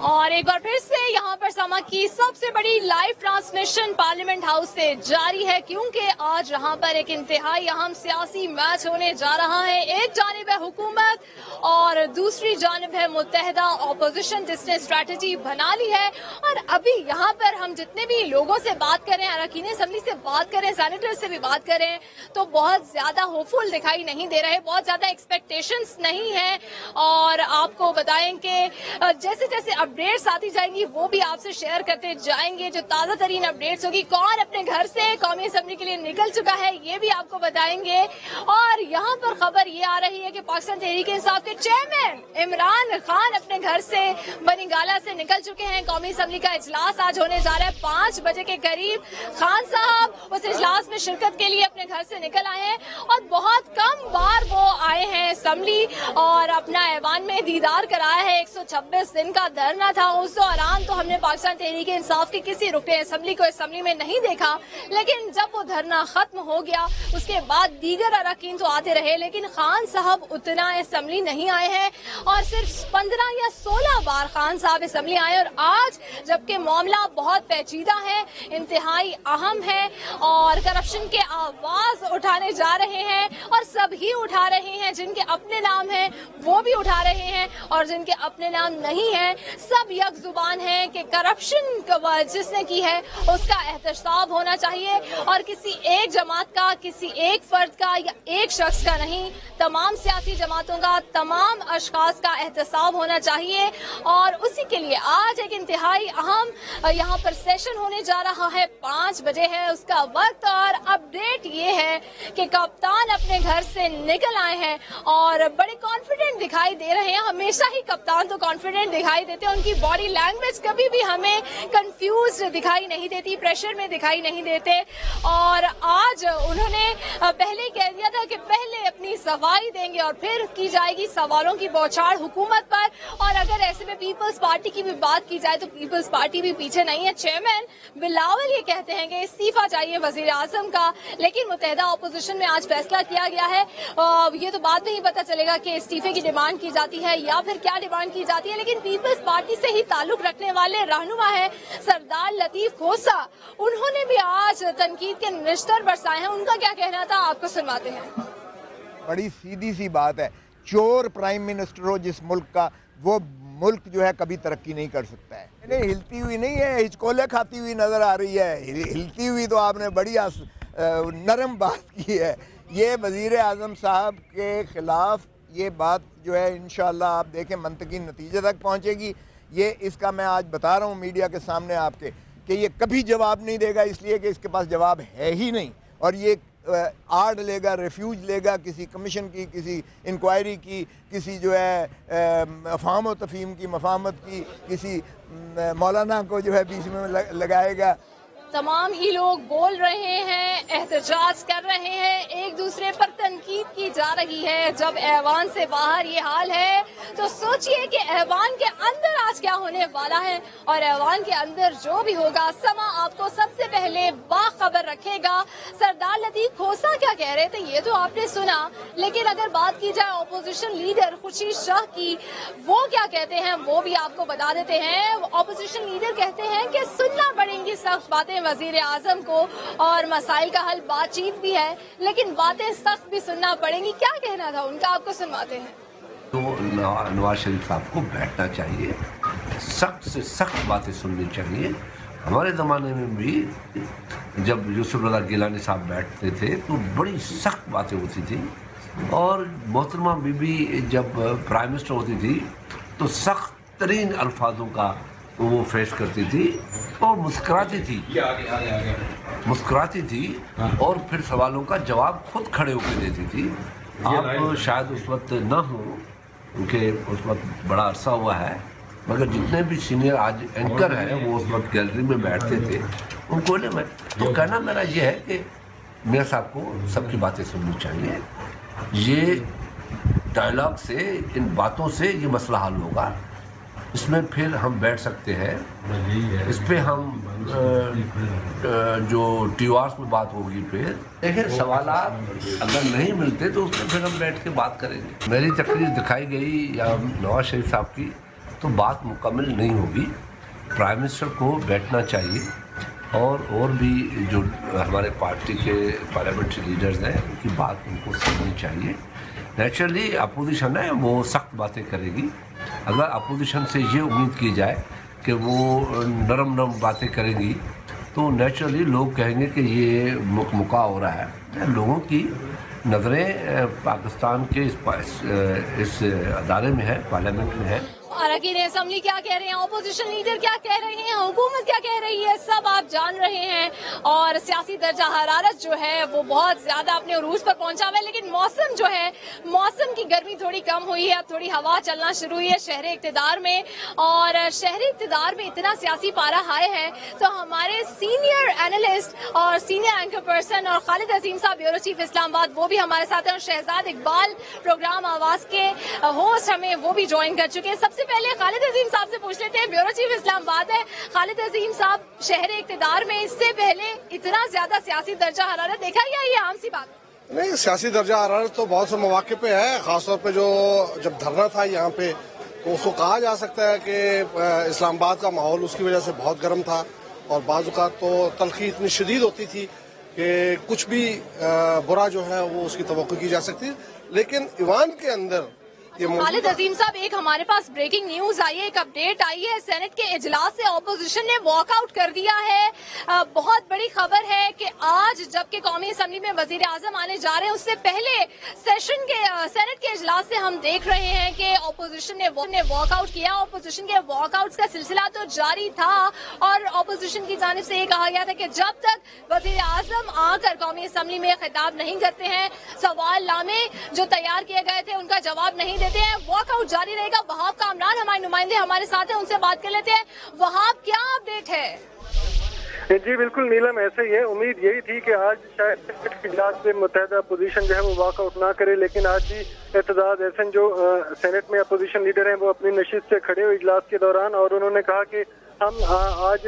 اور ایک بار پھر سے یہاں پر سما کی سب سے بڑی لائیو ٹرانسمیشن پارلیمنٹ ہاؤس سے جاری ہے، کیونکہ آج یہاں پر ایک انتہائی اہم سیاسی میچ ہونے جا رہا ہے. ایک جانب ہے حکومت اور دوسری جانب ہے متحدہ اپوزیشن جس نے اسٹریٹجی بنا لی ہے. اور ابھی یہاں پر ہم جتنے بھی لوگوں سے بات کریں، اراکین اسمبلی سے بات کریں، سینیٹر سے بھی بات کریں، تو بہت زیادہ ہوپ فل دکھائی نہیں دے رہے، بہت زیادہ ایکسپیکٹیشنز نہیں ہیں. اور آپ کو بتائیں کہ جیسے جیسے اپڈیٹس آتی جائیں گی وہ بھی آپ سے شیئر کرتے جائیں گے. جو تازہ ترین اپڈیٹس ہوگی، کون اپنے گھر سے قومی اسمبلی کے لیے نکل چکا ہے، یہ بھی آپ کو بتائیں گے. اور یہاں پر خبر یہ آ رہی ہے کہ پاکستان تحریک انصاف کے چیئرمین عمران خان اپنے گھر سے بنی گالا سے نکل چکے ہیں. قومی اسمبلی کا اجلاس آج ہونے جا رہا ہے 5 بجے کے قریب. خان صاحب اس اجلاس میں شرکت کے لیے اپنے گھر سے نکل آئے ہیں اور بہت کم بار وہ آئے ہیں اسمبلی اور اپنا ایوان میں دیدار کرایا ہے. 126 دن کا دھرنا تھا، اس دوران تو ہم نے پاکستان تحریک انصاف کے کسی رکن اسمبلی کو اسمبلی میں نہیں دیکھا. لیکن جب وہ دھرنا ختم ہو گیا اس کے بعد دیگر اراکین تو آتے رہے، لیکن خان صاحب اتنا اسمبلی نہیں آئے ہیں اور صرف 15 یا 16 بار خان صاحب اسمبلی آئے. اور آج جبکہ معاملہ بہت پیچیدہ ہے، انتہائی اہم ہے اور کرپشن کے آواز اٹھانے جا رہے ہیں اور سب ہی اٹھا رہے ہیں، جن کے اپنے نام ہیں وہ بھی اٹھا رہے ہیں اور جن کے اپنے نام نہیں ہیں سب یک زبان ہے کہ کرپشن جس نے کی ہے اس کا احتساب ہونا چاہیے اور کسی ایک جماعت کا، کسی ایک فرد کا یا ایک شخص کا نہیں، تمام سیاسی جماعتوں کا، تمام اشخاص کا احتساب ہونا چاہیے. اور اسی کے لیے آج ایک انتہائی اہم یہاں پر سیشن ہونے جا رہا ہے. 5 بجے ہے اس کا وقت اور اپڈیٹ یہ ہے کہ کپتان اپنے گھر سے نکل آئے ہیں اور بڑے کانفیڈنٹ دکھائی دے رہے ہیں. ہمیشہ ہی کپتان تو کانفیڈنٹ دکھائی دیتے ہیں، ان کی باڈی لینگویج کبھی بھی ہمیں کنفیوز دکھائی نہیں دیتی، پریشر میں دکھائی نہیں دیتے. اور آج انہوں نے پہلے کہہ دیا تھا کہ پہلے اپنی صفائی دیں گے اور پھر کی جائے گی سوالوں کی بوچھاڑ حکومت پر. اور اگر ایسے میں پیپلز پارٹی کی بھی بات کی جائے تو پیپلز پارٹی بھی پیچھے نہیں ہے. چیئرمین بلاول یہ کہتے ہیں کہ استعفیٰ چاہیے وزیر اعظم کا، لیکن متحدہ اپوزیشن میں آج فیصلہ کیا گیا ہے. یہ تو بعد میں ہی پتہ چلے گا کہ استعفے کی ڈیمانڈ کی جاتی ہے یا پھر کیا ڈیمانڈ کی جاتی ہے. لیکن پیپلز پارٹی سے ہی تعلق رکھنے والے رہنما ہے سردار لطیف کھوسہ، انہوں نے بھی آج تنقید کے نشتر برسائے ہیں. ان کا کیا کہنا تھا آپ کو سنواتے ہیں. بڑی سیدھی سی بات ہے، چور پرائم منسٹر ہو جس ملک کا، وہ ملک جو ہے کبھی ترقی نہیں کر سکتا ہے. ہلتی ہوئی نہیں ہے، ہچکولے کھاتی ہوئی نظر آ رہی ہے. ہلتی ہوئی تو آپ نے بڑی نرم بات کی ہے. یہ وزیر اعظم صاحب کے خلاف یہ بات جو ہے انشاءاللہ آپ دیکھیں منطقی نتیجے تک پہنچے گی. یہ اس کا میں آج بتا رہا ہوں میڈیا کے سامنے آپ کے کہ یہ کبھی جواب نہیں دے گا، اس لیے کہ اس کے پاس جواب ہے ہی نہیں. اور یہ آڑ لے گا, ریفیوج لے گا کسی کمیشن کی, کسی انکوائری کی, کسی جو ہے افہام و تفہیم کی, مفاہمت کی, کسی مولانا کو جو ہے بیچ میں لگائے گا. تمام ہی لوگ بول رہے ہیں, احتجاج کر رہے ہیں, ایک دوسرے پر تنقید کی جا رہی ہے. جب ایوان سے باہر یہ حال ہے تو سوچئے کہ ایوان کے اندر آج کیا ہونے والا ہے, اور ایوان کے اندر جو بھی ہوگا سما آپ کو سب سے پہلے باخبر رکھے گا. سردار لطیف کھوسہ کیا کہہ رہے تھے یہ تو آپ نے سنا, لیکن اگر بات کی جائے اپوزیشن لیڈر خورشید شاہ کی, وہ کیا کہتے ہیں وہ بھی آپ کو بتا دیتے ہیں. اپوزیشن لیڈر کہتے ہیں کہ سننا پڑیں گی سخت باتیں وزیر اعظم کو, اور مسائل کا حل بات چیت بھی ہے, لیکن باتیں سخت بھی سننا پڑیں گی. کیا کہنا تھا ان کا, آپ کو سنواتے ہیں. تو نواز شریف صاحب کو بیٹھنا چاہیے, سخت سے سخت باتیں سننی چاہیے. ہمارے زمانے میں بھی جب یوسف رضا گیلانی صاحب بیٹھتے تھے تو بڑی سخت باتیں ہوتی تھیں, اور محترمہ بی بی جب پرائم منسٹر ہوتی تھی تو سخت ترین الفاظوں کا وہ فیس کرتی تھی, اور مسکراتی تھی اور پھر سوالوں کا جواب خود کھڑے ہو کے دیتی تھی. آپ شاید اس وقت نہ ہوں کیونکہ اس وقت بڑا عرصہ ہوا ہے, مگر جتنے بھی سینئر آج اینکر ہیں وہ اس وقت گیلری میں بیٹھتے تھے, ان کو میں تو کہنا میرا یہ ہے کہ میاں صاحب کو سب کی باتیں سننی چاہیے. یہ ڈائلاگ سے, ان باتوں سے یہ مسئلہ حل ہوگا. اس میں پھر ہم بیٹھ سکتے ہیں, اس پہ ہم جو ٹیوارس میں بات ہوگی پھر دیکھیں, سوالات اگر نہیں ملتے تو اس میں پھر ہم بیٹھ کے بات کریں گے. میری تقریر دکھائی گئی یا نواز شریف صاحب کی تو بات مکمل نہیں ہوگی. پرائم منسٹر کو بیٹھنا چاہیے, اور بھی جو ہمارے پارٹی کے پارلیمنٹری لیڈرز ہیں ان کی بات ان کو سننی چاہیے. نیچرلی اپوزیشن ہے وہ سخت باتیں کرے گی. اگر اپوزیشن سے یہ امید کی جائے کہ وہ نرم باتیں کریں گی تو نیچرلی لوگ کہیں گے کہ یہ مکا ہو رہا ہے. لوگوں کی نظریں پاکستان کے اس ادارے میں ہے, پارلیمنٹ میں ہے. اراکین اسمبلی کیا کہہ رہے ہیں, اپوزیشن لیڈر کیا کہہ رہے ہیں, حکومت کیا کہہ رہی ہے, سب آپ جان رہے ہیں. اور سیاسی درجہ حرارت جو ہے وہ بہت زیادہ اپنے عروج پر پہنچا ہوا ہے, لیکن موسم جو ہے, موسم کی گرمی تھوڑی کم ہوئی ہے, اب تھوڑی ہوا چلنا شروع ہوئی ہے شہر اقتدار میں. اور شہر اقتدار میں اتنا سیاسی پارا ہائے ہے تو ہمارے سینئر اینالسٹ اور سینئر اینکر پرسن اور خالد عظیم صاحب بیورو چیف اسلام آباد وہ بھی ہمارے ساتھ ہیں, اور شہزاد اقبال پروگرام آواز کے ہوسٹ ہمیں وہ بھی جوائن کر چکے ہیں. سب سے پہلے خالد عظیم صاحب سے پوچھ لیتے ہیں, بیورو چیف اسلام آباد ہے. خالد عظیم صاحب, شہر اقتدار میں اس سے پہلے اتنا زیادہ سیاسی درجہ حرارت دیکھا یا یہ عام سی بات؟ نہیں, سیاسی درجہ حرارت تو بہت سے مواقع پہ ہے, خاص طور پہ جو جب دھرنا تھا یہاں پہ تو اس کو کہا جا سکتا ہے کہ اسلام آباد کا ماحول اس کی وجہ سے بہت گرم تھا, اور بعض اوقات تو تلخی اتنی شدید ہوتی تھی کہ کچھ بھی برا جو ہے وہ اس کی توقع کی جا سکتی. لیکن ایوان کے اندر خالد عظیم صاحب, ایک ہمارے پاس بریکنگ نیوز آئی ہے, ایک اپڈیٹ آئی ہے, سینٹ کے اجلاس سے اپوزیشن نے واک آؤٹ کر دیا ہے. بہت بڑی خبر ہے کہ آج جبکہ قومی اسمبلی میں وزیر اعظم آنے جا رہے ہیں, اس سے پہلے سینٹ کے اجلاس سے ہم دیکھ رہے ہیں کہ اپوزیشن نے واک آؤٹ کیا. اپوزیشن کے واک آؤٹ کا سلسلہ تو جاری تھا, اور اپوزیشن کی جانب سے یہ کہا گیا تھا کہ جب تک وزیر اعظم آ کر قومی اسمبلی میں خطاب نہیں کرتے ہیں, سوال نامے جو تیار کیے گئے تھے ان کا جواب نہیں دیتے ہیں, واک آؤٹ جاری رہے گا. وہاب کامران ہمارے نمائندے ہمارے ساتھ ہیں, ان سے بات کر لیتے ہیں. وہاب, کیا اپڈیٹ ہے؟ جی بالکل نیلم, ایسے ہی ہے. امید یہی تھی کہ آج شاید اجلاس سے متحدہ اپوزیشن جو ہے وہ واک آؤٹ نہ کرے, لیکن آج بھی اعتزاز احسن جو سینٹ میں اپوزیشن لیڈر ہیں وہ اپنی نشست سے کھڑے ہوئے اجلاس کے دوران, اور انہوں نے کہا کہ ہم آج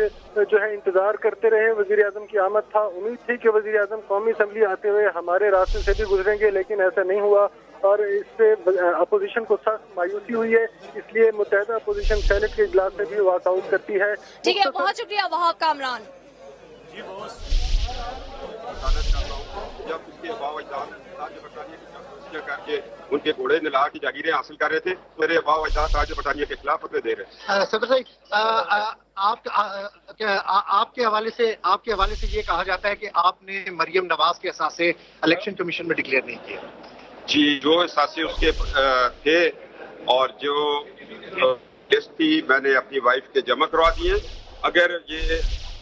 جو ہے انتظار کرتے رہے, وزیر اعظم کی آمد تھا, امید تھی کہ وزیر اعظم قومی اسمبلی آتے ہوئے ہمارے راستے سے بھی گزریں گے, لیکن ایسا نہیں ہوا, اور اس سے اپوزیشن کو سخت مایوسی ہوئی ہے. اس لیے متحدہ اپوزیشن سینٹ کے اجلاس سے بھی واک آؤٹ کرتی ہے. ٹھیک ہے, بہت شکریہ وہاب کامران. ان کے گھوڑے نلا کی جاگیریں حاصل کر رہے تھے, میرے ابا و اجداد تاج برطانیہ کے خلاف فتوے دے رہے. صدر صاحب, آپ کے حوالے سے یہ کہا جاتا ہے کہ آپ نے مریم نواز کے اثاثے الیکشن کمیشن میں ڈکلیئر نہیں کیے. جی, جو اثاثے اس کے تھے اور جو لسٹ تھی میں نے اپنی وائف کے جمع کروا دیے. اگر یہ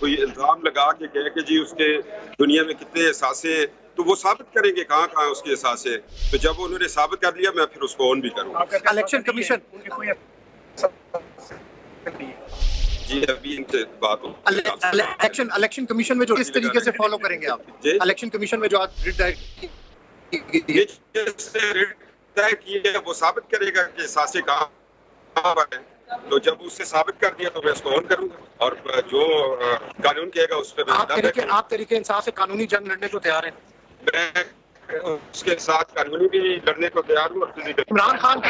کوئی الزام لگا کے کہے کہ جی اس کے دنیا میں کتنے اثاثے तो वो साबित करेंगे कहाँ कहाँ उसके एहसास है। तो जब उन्होंने साबित कर लिया मैं फिर उसको ऑन भी करूँगा। इलेक्शन कमीशन जी अभी इनसे बात हो। इलेक्शन कमीशन में जो किस तरीके से फॉलो करेंगे आप? इलेक्शन कमीशन में जो आज तय की है वो साबित करेगा कि एहसास कहाँ पर है। तो जब उससे साबित कर दिया तो मैं उसको ऑन करूंगा और जो कानून कहेगा उस पर आप तरीके इंसाफ से कानूनी जंग लड़ने को तैयार हैं? मैं उसके साथ कानूनी भी लड़ने को तैयार हूँ। इमरान खान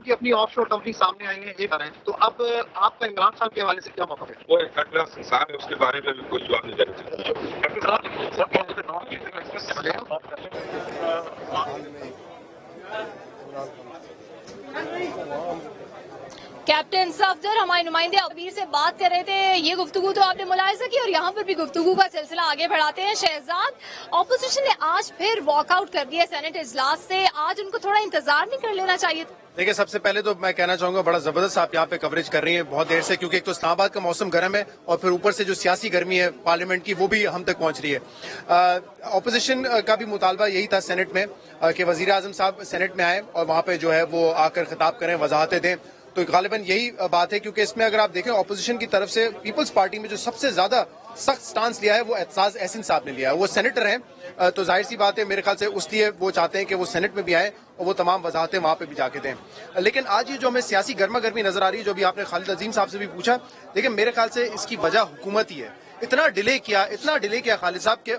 की अपनी ऑफशोर कंपनी सामने आई है, तो अब आपका इमरान खान के हवाले से क्या मौका है? वो एक अगला इंसान है, उसके बारे में भी कोई जवाब नहीं देना कैप्टन सफदर हमारे नुमाइंदे अबीर से बात कर रहे थे। ये गुफ्तगू तो आपने मुलाहिजा की और यहाँ पर भी गुफ्तगू का सिलसिला आगे बढ़ाते हैं। शहजाद, ऑपोजिशन ने आज फिर वॉकआउट कर दिया सेनेट इजलास से, आज उनको थोड़ा इंतजार नहीं कर लेना चाहिए? देखिए, सबसे पहले तो मैं कहना चाहूंगा बड़ा जबरदस्त आप यहाँ पे कवरेज कर रही हैं बहुत देर से, क्योंकि एक तो इस्लामाबाद का मौसम गर्म है और फिर ऊपर से जो सियासी गर्मी है पार्लियामेंट की वो भी हम तक पहुंच रही है। ऑपोजिशन का भी मुतालबा यही था सेनेट में कि वजीर आजम साहब सेनेट में आए और वहां पे जो है वो आकर खिताब करें, वजाहतें दें। तो गालिबन यही बात है, क्योंकि इसमें अगर आप देखें ऑपोजिशन की तरफ से पीपल्स पार्टी में जो सबसे ज्यादा सख्त स्टांस लिया है वो एतजाज एहसन साहब ने लिया है। वो सेनेटर हैं, तो जाहिर सी बात है मेरे ख्याल से उसलिए वो चाहते हैं कि वो सेनेट में भी आए और वो तमाम वजाहतें वहां पे भी जाके दें। लेकिन आज ये जो हमें सियासी गर्मा गर्मी नजर आ रही है, जो भी आपने खालिद अजीम साहब से भी पूछा, देखिए मेरे ख्याल से इसकी वजह हुकूमत ही है। इतना डिले किया खालिद साहब के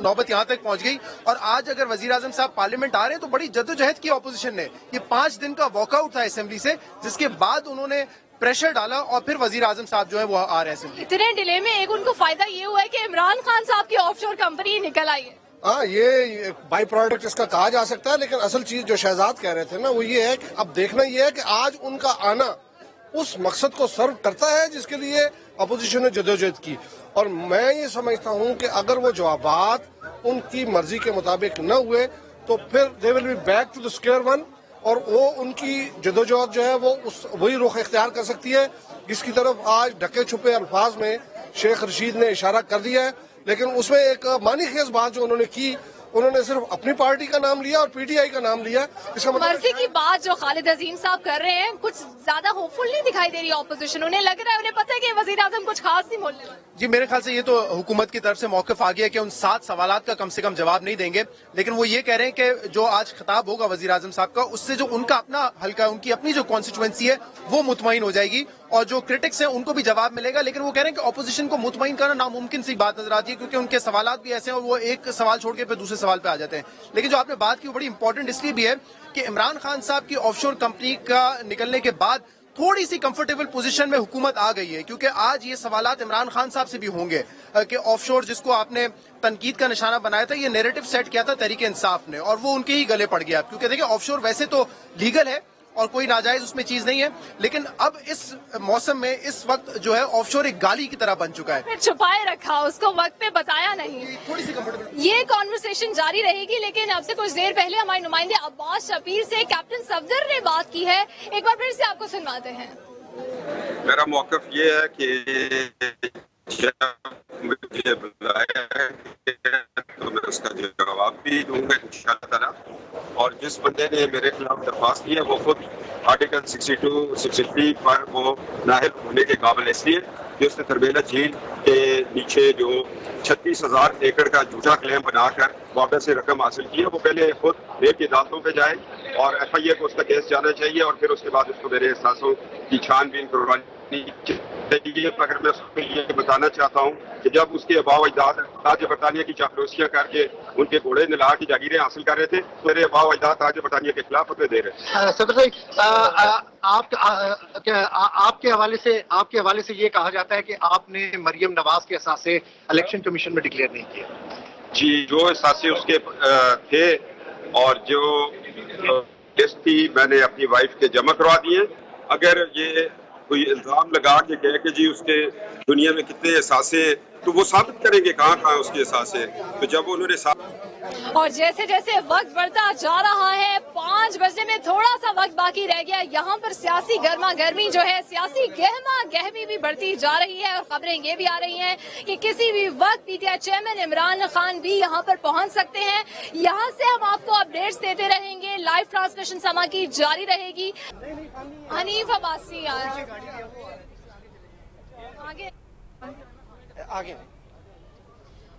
नौबत यहाँ तक पहुंच गई। और आज अगर वजीर आजम साहब पार्लियामेंट आ रहे हैं तो बड़ी जद्दोजहद की ऑपोजिशन ने। ये 5 दिन का वॉकआउट था असेंबली से, जिसके बाद उन्होंने प्रेशर डाला और फिर वजीर आजम साहब जो है वो आ रहे हैं। इतने डिले में एक उनको फायदा ये हुआ है कि इमरान खान साहब की ऑफशोर कंपनी निकल आई है। हाँ, ये बाई प्रोडक्ट इसका कहा जा सकता है, लेकिन असल चीज जो शहजाद कह रहे थे ना वो ये है कि अब देखना ये है कि आज उनका आना उस मकसद को सर्व करता है जिसके लिए अपोजिशन ने जदोजहद की। और मैं ये समझता हूँ कि अगर वो जवाबात उनकी मर्जी के मुताबिक न हुए तो फिर they will be back to the square one, और वो उनकी जदोजहद जो है वो वही रुख इख्तियार कर सकती है जिसकी तरफ आज ढके छुपे अल्फाज में शेख रशीद ने इशारा कर दिया है। लेकिन उसमें एक मानी खेज बात जो उन्होंने की, उन्होंने सिर्फ अपनी पार्टी का नाम लिया और पीटीआई का नाम लिया। इसका मतलब मर्जी की बात जो खालिद अजीम साहब कर रहे हैं कुछ ज्यादा होपफुल नहीं दिखाई दे रही ऑपोजिशन। उन्हें लग रहा है, उन्हें पता है कि वजीर आजम कुछ खास नहीं बोलने वाले। जी मेरे ख्याल से ये तो हुकूमत की तरफ से मौक़िफ़ आ गया कि उन 7 सवालात का कम से कम जवाब नहीं देंगे। लेकिन वो ये कह रहे हैं कि जो आज खिताब होगा वजीर आजम साहब का, उससे जो उनका अपना हल्का है, उनकी अपनी जो कॉन्स्टिट्यूएंसी है वो मुतमईन हो जाएगी और जो क्रिटिक्स हैं उनको भी जवाब मिलेगा। लेकिन वो कह रहे हैं कि ऑपोजिशन को मुतमईन करना नामुमकिन सी बात नजर आती है, क्योंकि उनके सवालात भी ऐसे हैं और वो एक सवाल छोड़ के फिर दूसरे सवाल पे आ जाते हैं। लेकिन जो आपने बात की वो बड़ी इंपॉर्टेंट इसलिए भी है कि इमरान खान साहब की ऑफशोर कंपनी का निकलने के बाद थोड़ी सी कंफर्टेबल पोजीशन में हुकूमत आ गई है, क्योंकि आज ये सवालात इमरान खान साहब से भी होंगे कि ऑफशोर जिसको आपने तनकीद का निशाना बनाया था, ये नैरेटिव सेट किया था तहरीक इंसाफ ने और वो उनके ही गले पड़ गया। क्योंकि देखिए ऑफशोर वैसे तो लीगल है और कोई नाजायज उसमें चीज नहीं है, लेकिन अब इस मौसम में इस वक्त जो है ऑफशोर एक गाली की तरह बन चुका है। छुपाए रखा, उसको वक्त पे बताया नहीं। थोड़ी सी कंफर्टेबल ये कॉन्वर्सेशन जारी रहेगी, लेकिन अब से कुछ देर पहले हमारे नुमाइंदे अब्बास शफीर से कैप्टन सफदर ने बात की है। एक बार फिर से आपको सुनवाते हैं। मेरा मौक़िफ़ ये है कि मुझे बुलाया है तो मैं उसका जवाब भी दूंगा इंशाअल्लाह ताला। और जिस बंदे ने मेरे खिलाफ दरख्वास्त की है वो खुद आर्टिकल 62, 63 पर वो नाहिल होने के काबिल इसलिए कि उसने तरबेला झील के नीचे जो 36,000 एकड़ का झूठा क्लेम बनाकर बॉर्डर से रकम हासिल की है, वो पहले खुद रेप की अदालतों पे जाए और FIA को उसका केस जाना चाहिए और फिर उसके बाद उसको मेरे एहसासों की छानबीन करवानी चाहिए। मगर मैं उसको ये बताना चाहता हूँ कि जब उसके अबाव अजदाद ताज बरतानिया की चापलूसियाँ करके उनके घोड़े निला की जागीरें हासिल कर रहे थे, तो मेरे अबाव अजदाद ताज बरतानिया के खिलाफ फतवे दे रहे। सदर आपके हवाले से ये कहा जाता है कि आपने मरियम नवाज के असासे इलेक्शन कमीशन में डिक्लेयर नहीं किया। जी, जो असासे उसके थे और जो केस थी मैंने अपनी वाइफ के जमा करवा दिए। अगर ये कोई इल्जाम लगा के कहे कि जी उसके दुनिया में कितने एहसास है, तो वो साबित करेंगे कहाँ कहाँ उसके एहसास है। तो जब उन्होंने और जैसे जैसे वक्त बढ़ता जा रहा है, 5 बजने में थोड़ा सा वक्त बाकी रह गया, यहाँ पर सियासी गर्मा गर्मी जो है, सियासी गहमा गहमी भी बढ़ती जा रही है और खबरें ये भी आ रही हैं कि किसी भी वक्त पीटीआई चेयरमैन इमरान खान भी यहाँ पर पहुँच सकते हैं। यहाँ से हम आपको अपडेट्स देते रहेंगे, लाइव ट्रांसमिशन समा की जारी रहेगी। हनीफ अब्बासी आगे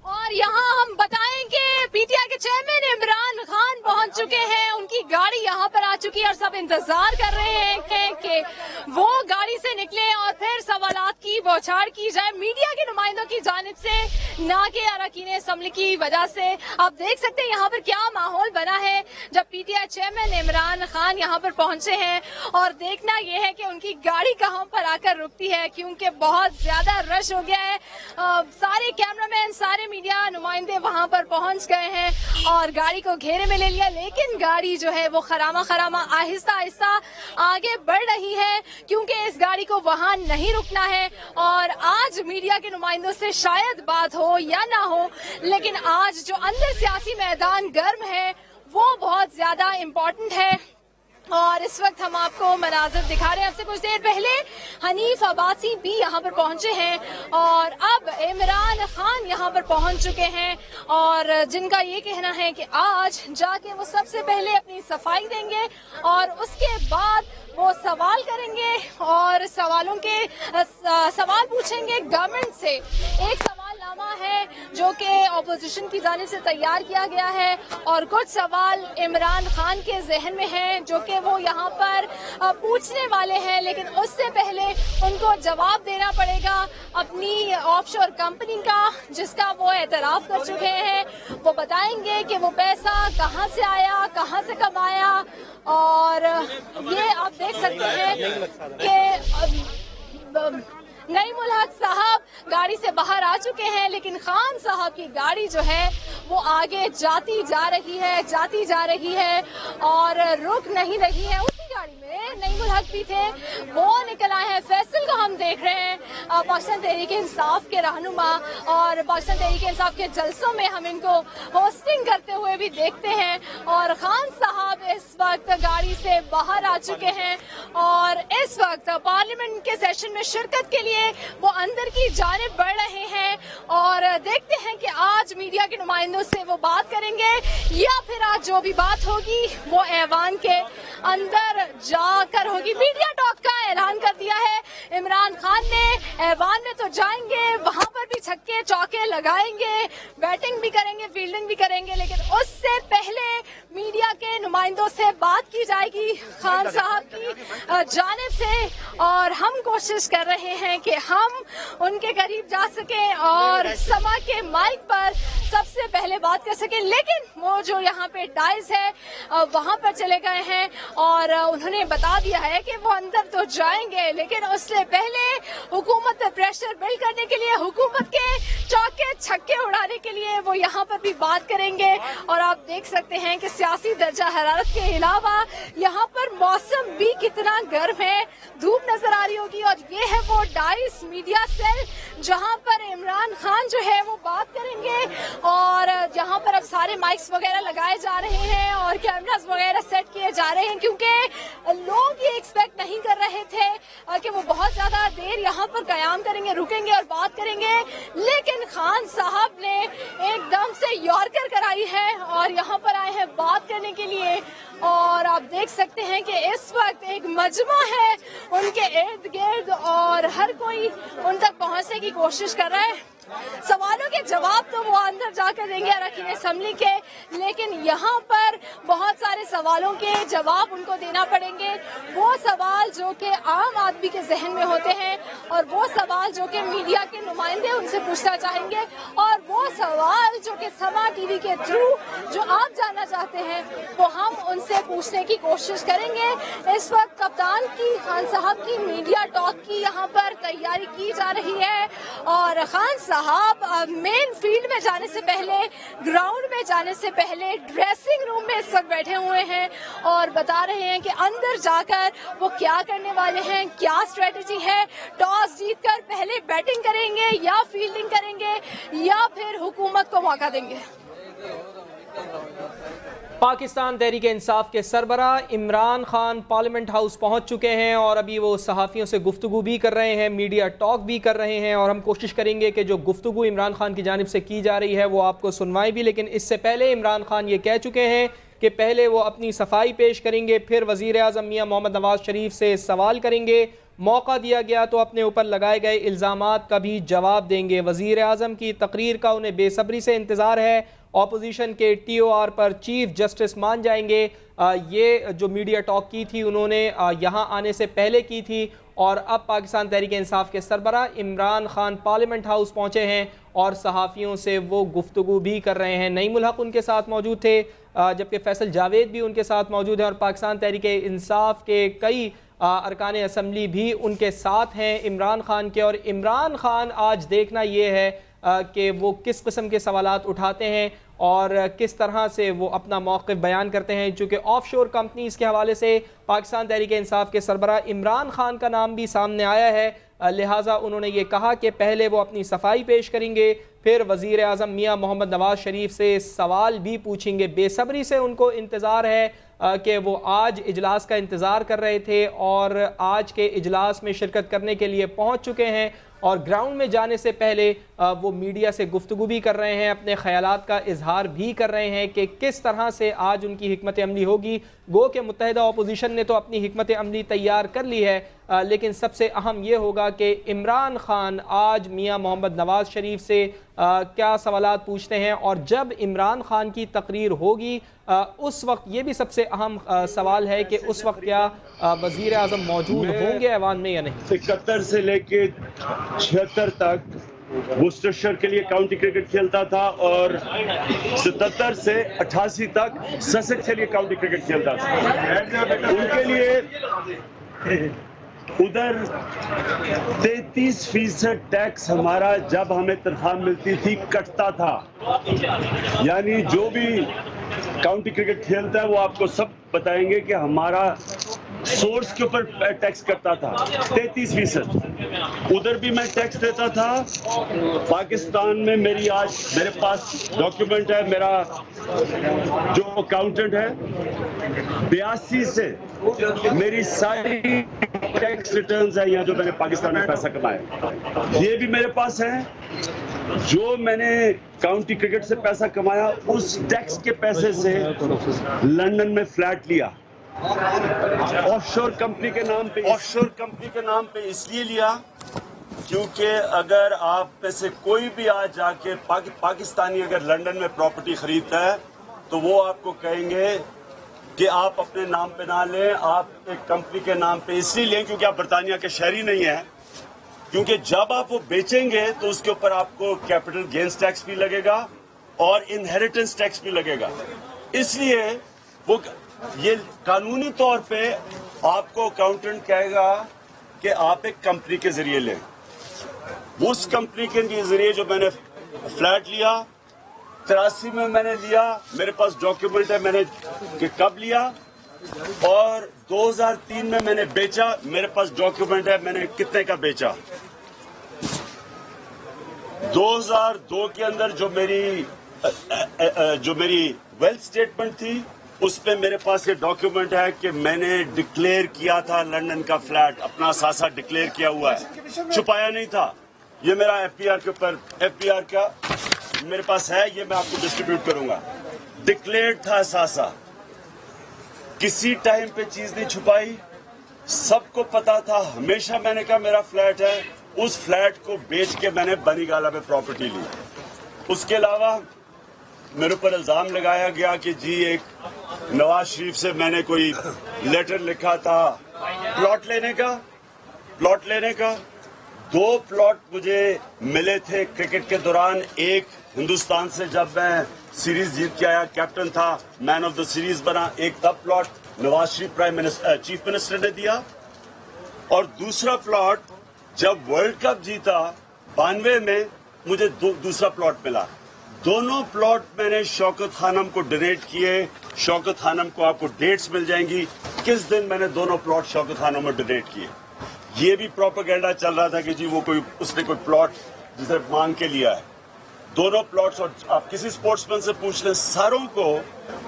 और यहाँ हम बताएं कि पीटीआई के चेयरमैन इमरान खान पहुंच चुके हैं, उनकी गाड़ी यहाँ पर आ चुकी है और सब इंतजार कर रहे हैं कि वो गाड़ी से निकले और फिर सवालात की बौछार की जाए मीडिया के नुमाइंदों की जानिब से, ना कि अरकान असम्बली की वजह से। आप देख सकते हैं यहाँ पर क्या माहौल बना है जब पीटीआई चेयरमैन इमरान खान यहाँ पर पहुंचे हैं, और देखना यह है कि उनकी गाड़ी कहाँ पर आकर रुकती है, क्योंकि बहुत ज्यादा रश हो गया है। सारे कैमरामैन, सारे मीडिया नुमाइंदे वहां पर पहुंच गए हैं और गाड़ी को घेरे में ले लिया, लेकिन गाड़ी जो है वो खरामा खरामा आहिस्ता आहिस्ता आगे बढ़ रही है, क्योंकि इस गाड़ी को वहां नहीं रुकना है। और आज मीडिया के नुमाइंदों से शायद बात हो या ना हो, लेकिन आज जो अंदर सियासी मैदान गर्म है वो बहुत ज्यादा इम्पोर्टेंट है। और इस वक्त हम आपको मनाज़िर दिखा रहे हैं। अब से कुछ देर पहले हनीफ अब्बासी भी यहाँ पर पहुंचे हैं और अब इमरान खान यहाँ पर पहुंच चुके हैं, और जिनका ये कहना है कि आज जाके वो सबसे पहले अपनी सफाई देंगे और उसके बाद वो सवाल करेंगे और सवाल पूछेंगे गवर्नमेंट से। एक सवालनामा है जो कि अपोजिशन की जानिब से तैयार किया गया है और कुछ सवाल इमरान खान के जहन में हैं जो कि वो यहाँ पर पूछने वाले हैं, लेकिन उससे पहले उनको जवाब देना पड़ेगा अपनी ऑफशोर कंपनी का, जिसका वो एतराफ कर चुके हैं। वो बताएंगे कि वो पैसा कहाँ से आया, कहाँ से कमाया, और ये आप देख सकते हैं कि नईमुल हक साहब गाड़ी से बाहर आ चुके हैं, लेकिन खान साहब की गाड़ी जो है वो आगे जाती जा रही है और रुक नहीं रही है। उसी गाड़ी में नईमुल हक भी थे, वो निकल आए हैं। फैसल को हम देख रहे हैं, पाकिस्तान तहरीक इंसाफ के रहनुमा, और पाकिस्तान तहरीक इंसाफ के जलसों में हम इनको होस्टिंग करते हुए भी देखते हैं। और खान साहब इस वक्त गाड़ी से बाहर आ चुके हैं और इस वक्त पार्लियामेंट के सेशन में शिरकत के लिए वो अंदर की जानिब बढ़ रहे हैं, और देखते हैं कि आज मीडिया के नुमाइंदों से वो बात करेंगे या फिर आज जो भी बात होगी वो ऐवान के अंदर जाकर होगी। मीडिया टॉक का ऐलान कर दिया है इमरान खान ने। ऐवान में तो जाएंगे, वहां पर भी छक्के चौके लगाएंगे, बैटिंग भी करेंगे, फील्डिंग भी करेंगे, लेकिन उससे पहले मीडिया के नुमाइंदों से बात की जाएगी खान साहब की जानिब से, और हम कोशिश कर रहे हैं कि हम उनके करीब जा सके और समा के माइक पर सबसे पहले बात कर सके। लेकिन वो जो यहाँ पे डाइस है वहां पर चले गए हैं और उन्होंने बता दिया है कि वो अंदर तो जाएंगे, लेकिन उससे पहले हुकूमत पे प्रेशर बिल्ड करने के लिए, हुकूमत के चौके छक्के उड़ाने के लिए वो यहाँ पर भी बात करेंगे। और आप देख सकते हैं कि सियासी दर्जा हरारत के अलावा यहाँ पर मौसम भी कितना गर्म है, धूप नजर आ रही होगी। और ये है वो डाइस मीडिया सेल जहाँ पर इमरान खान जो है वो बात करेंगे, और जहाँ पर अब सारे माइक्स वगैरह लगाए जा रहे हैं और कैमरास वगैरह सेट किए जा रहे हैं, क्योंकि लोग ये एक्सपेक्ट नहीं कर रहे थे कि वो बहुत ज्यादा देर यहाँ पर कयाम करेंगे, रुकेंगे और बात करेंगे। लेकिन खान साहब ने एकदम से यॉर्कर कराई है और यहाँ पर आए हैं बात करने के लिए। और आप देख सकते हैं कि इस वक्त एक मजमा है उनके इर्द गिर्द और हर कोई उन तक पहुँचने की कोशिश कर रहा है। सवालों के जवाब तो वो अंदर जाकर देंगे अरकान असम्बली के, लेकिन यहाँ पर बहुत सारे सवालों के जवाब उनको देना पड़ेंगे। वो सवाल जो कि आम आदमी के जहन में होते हैं और वो सवाल जो कि मीडिया के नुमाइंदे उनसे पूछना चाहेंगे, और वो सवाल जो कि समा टीवी के थ्रू जो आप जानना चाहते हैं वो हम उनसे पूछने की कोशिश करेंगे। इस वक्त कप्तान की खान साहब की मीडिया टॉक की यहाँ पर तैयारी की जा रही है, और खान साहब मेन फील्ड में जाने से पहले, ग्राउंड में जाने से पहले ड्रेसिंग रूम में इस वक्त बैठे हुए हैं और बता रहे हैं कि अंदर जाकर वो क्या करने वाले हैं, क्या स्ट्रेटेजी है। टॉस जीतकर पहले बैटिंग करेंगे या फील्डिंग करेंगे या फिर हुकूमत को मौका देंगे। पाकिस्तान तहरीक इंसाफ के सरबराह इमरान खान पार्लियामेंट हाउस पहुंच चुके हैं और अभी वो सहाफ़ियों से गुफ्तगू भी कर रहे हैं, मीडिया टॉक भी कर रहे हैं और हम कोशिश करेंगे कि जो गुफ्तगू इमरान खान की जानिब से की जा रही है वो आपको सुनवाएं भी। लेकिन इससे पहले इमरान खान ये कह चुके हैं कि पहले वो अपनी सफाई पेश करेंगे, फिर वज़ीर आज़म मियां मोहम्मद नवाज शरीफ से सवाल करेंगे, मौका दिया गया तो अपने ऊपर लगाए गए इल्ज़ामात का भी जवाब देंगे। वज़ीर आज़म की तकरीर का उन्हें बेसब्री से इंतज़ार है। ऑपोजिशन के TOR पर चीफ जस्टिस मान जाएंगे। ये जो मीडिया टॉक की थी उन्होंने यहाँ आने से पहले की थी और अब पाकिस्तान तहरीक इंसाफ के सरबराह इमरान खान पार्लियामेंट हाउस पहुँचे हैं और सहाफ़ियों से वो गुफ्तगू भी कर रहे हैं। नईमुल हक उनके साथ मौजूद थे, जबकि फैसल जावेद भी उनके साथ मौजूद हैं और पाकिस्तान तहरीक इंसाफ के कई अरकान असम्बली भी उनके साथ हैं इमरान खान के। और इमरान खान आज देखना ये है कि वो किस किस्म के सवालात उठाते हैं और किस तरह से वो अपना मौक़िफ़ बयान करते हैं। चूँकि ऑफशोर कंपनीज़ के हवाले से पाकिस्तान तहरीक इंसाफ के सरबराह इमरान खान का नाम भी सामने आया है, लिहाजा उन्होंने ये कहा कि पहले वो अपनी सफाई पेश करेंगे, फिर वज़ीर आज़म मियां मोहम्मद नवाज शरीफ से सवाल भी पूछेंगे। बेसब्री से उनको इंतज़ार है कि वो आज इजलास का इंतज़ार कर रहे थे और आज के इजलास में शिरकत करने के लिए पहुंच चुके हैं और ग्राउंड में जाने से पहले वो मीडिया से गुफ्तगू भी कर रहे हैं, अपने ख़यालात का इजहार भी कर रहे हैं कि किस तरह से आज उनकी हिकमत अमली होगी। गो के मुत्तहिदा अपोजिशन ने तो अपनी हिकमत अमली तैयार कर ली है, लेकिन सबसे अहम ये होगा कि इमरान खान आज मियां मोहम्मद नवाज शरीफ से क्या सवालात पूछते हैं और जब इमरान खान की तकरीर होगी उस वक्त ये भी सबसे अहम सवाल है कि उस वक्त क्या वज़ीर आज़म मौजूद होंगे ऐवान में या नहीं। 71 से लेके 76 तक वुस्टरशायर के लिए काउंटी क्रिकेट खेलता था और 77 से 88 तक ससेक्स के लिए काउंटी क्रिकेट खेलता था। उनके लिए उधर 33% टैक्स हमारा जब हमें तनख्वाह मिलती थी कटता था। यानी जो भी काउंटी क्रिकेट खेलता है वो आपको सब बताएंगे कि हमारा सोर्स के ऊपर टैक्स कटता था 33%। उधर भी मैं टैक्स देता था। पाकिस्तान में मेरे पास डॉक्यूमेंट है, मेरा जो अकाउंटेंट है 82 से मेरी सारी टैक्स रिटर्न्स है यहाँ जो मैंने पाकिस्तान में पैसा कमाया ये भी मेरे पास है। जो मैंने काउंटी क्रिकेट से पैसा कमाया उस टैक्स के पैसे से लंदन में फ्लैट लिया ऑफशोर कंपनी के नाम पे इसलिए लिया क्योंकि अगर आप में से कोई भी आज जाके पाकिस्तानी अगर लंदन में प्रॉपर्टी खरीदता है तो वो आपको कहेंगे कि आप अपने नाम पे ना लें, आप एक कंपनी के नाम पे इसलिए लें क्योंकि आप बरतानिया के शहरी नहीं हैं। क्योंकि जब आप वो बेचेंगे तो उसके ऊपर आपको कैपिटल गेन्स टैक्स भी लगेगा और इनहेरिटेंस टैक्स भी लगेगा। इसलिए वो ये कानूनी तौर पे आपको अकाउंटेंट कहेगा कि आप एक कंपनी के जरिए लें। उस कंपनी के जरिए जो मैंने फ्लैट लिया 83 में मैंने लिया, मेरे पास डॉक्यूमेंट है मैंने कि कब लिया, और 2003 में मैंने बेचा, मेरे पास डॉक्यूमेंट है मैंने कितने का बेचा। 2002 के अंदर जो मेरी वेल्थ स्टेटमेंट थी उस पे मेरे पास ये डॉक्यूमेंट है कि मैंने डिक्लेयर किया था लंदन का फ्लैट, अपना सासा डिक्लेयर किया हुआ है, छुपाया नहीं था। ये मेरा FPR के ऊपर FPR का मेरे पास है, ये मैं आपको डिस्ट्रीब्यूट करूंगा। डिक्लेयर्ड था सासा, किसी टाइम पे चीज नहीं छुपाई, सबको पता था। हमेशा मैंने कहा मेरा फ्लैट है, उस फ्लैट को बेच के मैंने बनीगाला में प्रॉपर्टी ली। उसके अलावा मेरे ऊपर इल्जाम लगाया गया कि जी एक नवाज शरीफ से मैंने कोई लेटर लिखा था प्लॉट लेने का। 2 प्लॉट मुझे मिले थे क्रिकेट के दौरान, एक हिंदुस्तान से जब मैं सीरीज जीत के आया, कैप्टन था, मैन ऑफ द सीरीज बना, एक तब plot Nawaz Sharif chief minister ने दिया, और दूसरा प्लॉट जब वर्ल्ड कप जीता 92 में मुझे दूसरा प्लॉट मिला। दोनों प्लॉट मैंने शौकत खानम को डोनेट किए। शौकत खानम को आपको डेट्स मिल जाएंगी किस दिन मैंने दोनों प्लॉट शौकत खानम में डोनेट किए। ये भी प्रोपेगेंडा चल रहा था कि जी वो उसने कोई प्लॉट जिसे मांग के लिया है। दोनों प्लॉट्स, और आप किसी स्पोर्ट्समैन से पूछ लें, सारों को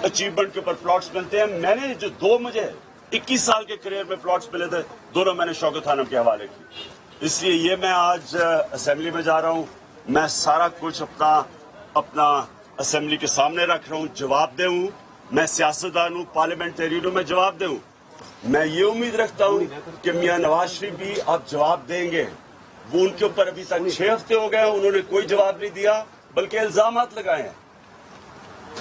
अचीवमेंट के ऊपर प्लॉट्स मिलते हैं। मैंने जो दो मुझे 21 साल के करियर में प्लॉट्स मिले थे, दोनों मैंने शौकत खानम के हवाले की। इसलिए ये मैं आज असेंबली में जा रहा हूँ, मैं सारा कुछ अपना असेंबली के सामने रख रहा हूँ, जवाब दे हूँ। मैं सियासतदान हूँ, पार्लियामेंटेरियन हूँ, मैं जवाब दे हूँ। मैं ये उम्मीद रखता हूँ कि मियां नवाज शरीफ भी अब जवाब देंगे। वो उनके ऊपर अभी तक 6 हफ्ते हो गए, उन्होंने कोई जवाब नहीं दिया, बल्कि इल्जामात लगाए हैं।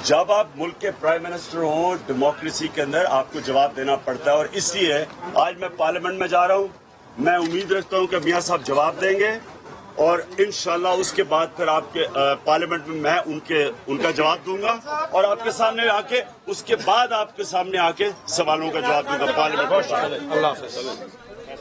जब आप मुल्क के प्राइम मिनिस्टर हों, डेमोक्रेसी के अंदर आपको जवाब देना पड़ता है, और इसलिए आज मैं पार्लियामेंट में जा रहा हूँ। मैं उम्मीद रखता हूँ कि मियां साहब जवाब देंगे, और इंशाल्लाह उसके बाद फिर आपके पार्लियामेंट में मैं उनका जवाब दूंगा, और आपके सामने आके, उसके बाद आपके सामने आके सवालों का जवाब दूंगा पार्लियामेंट में।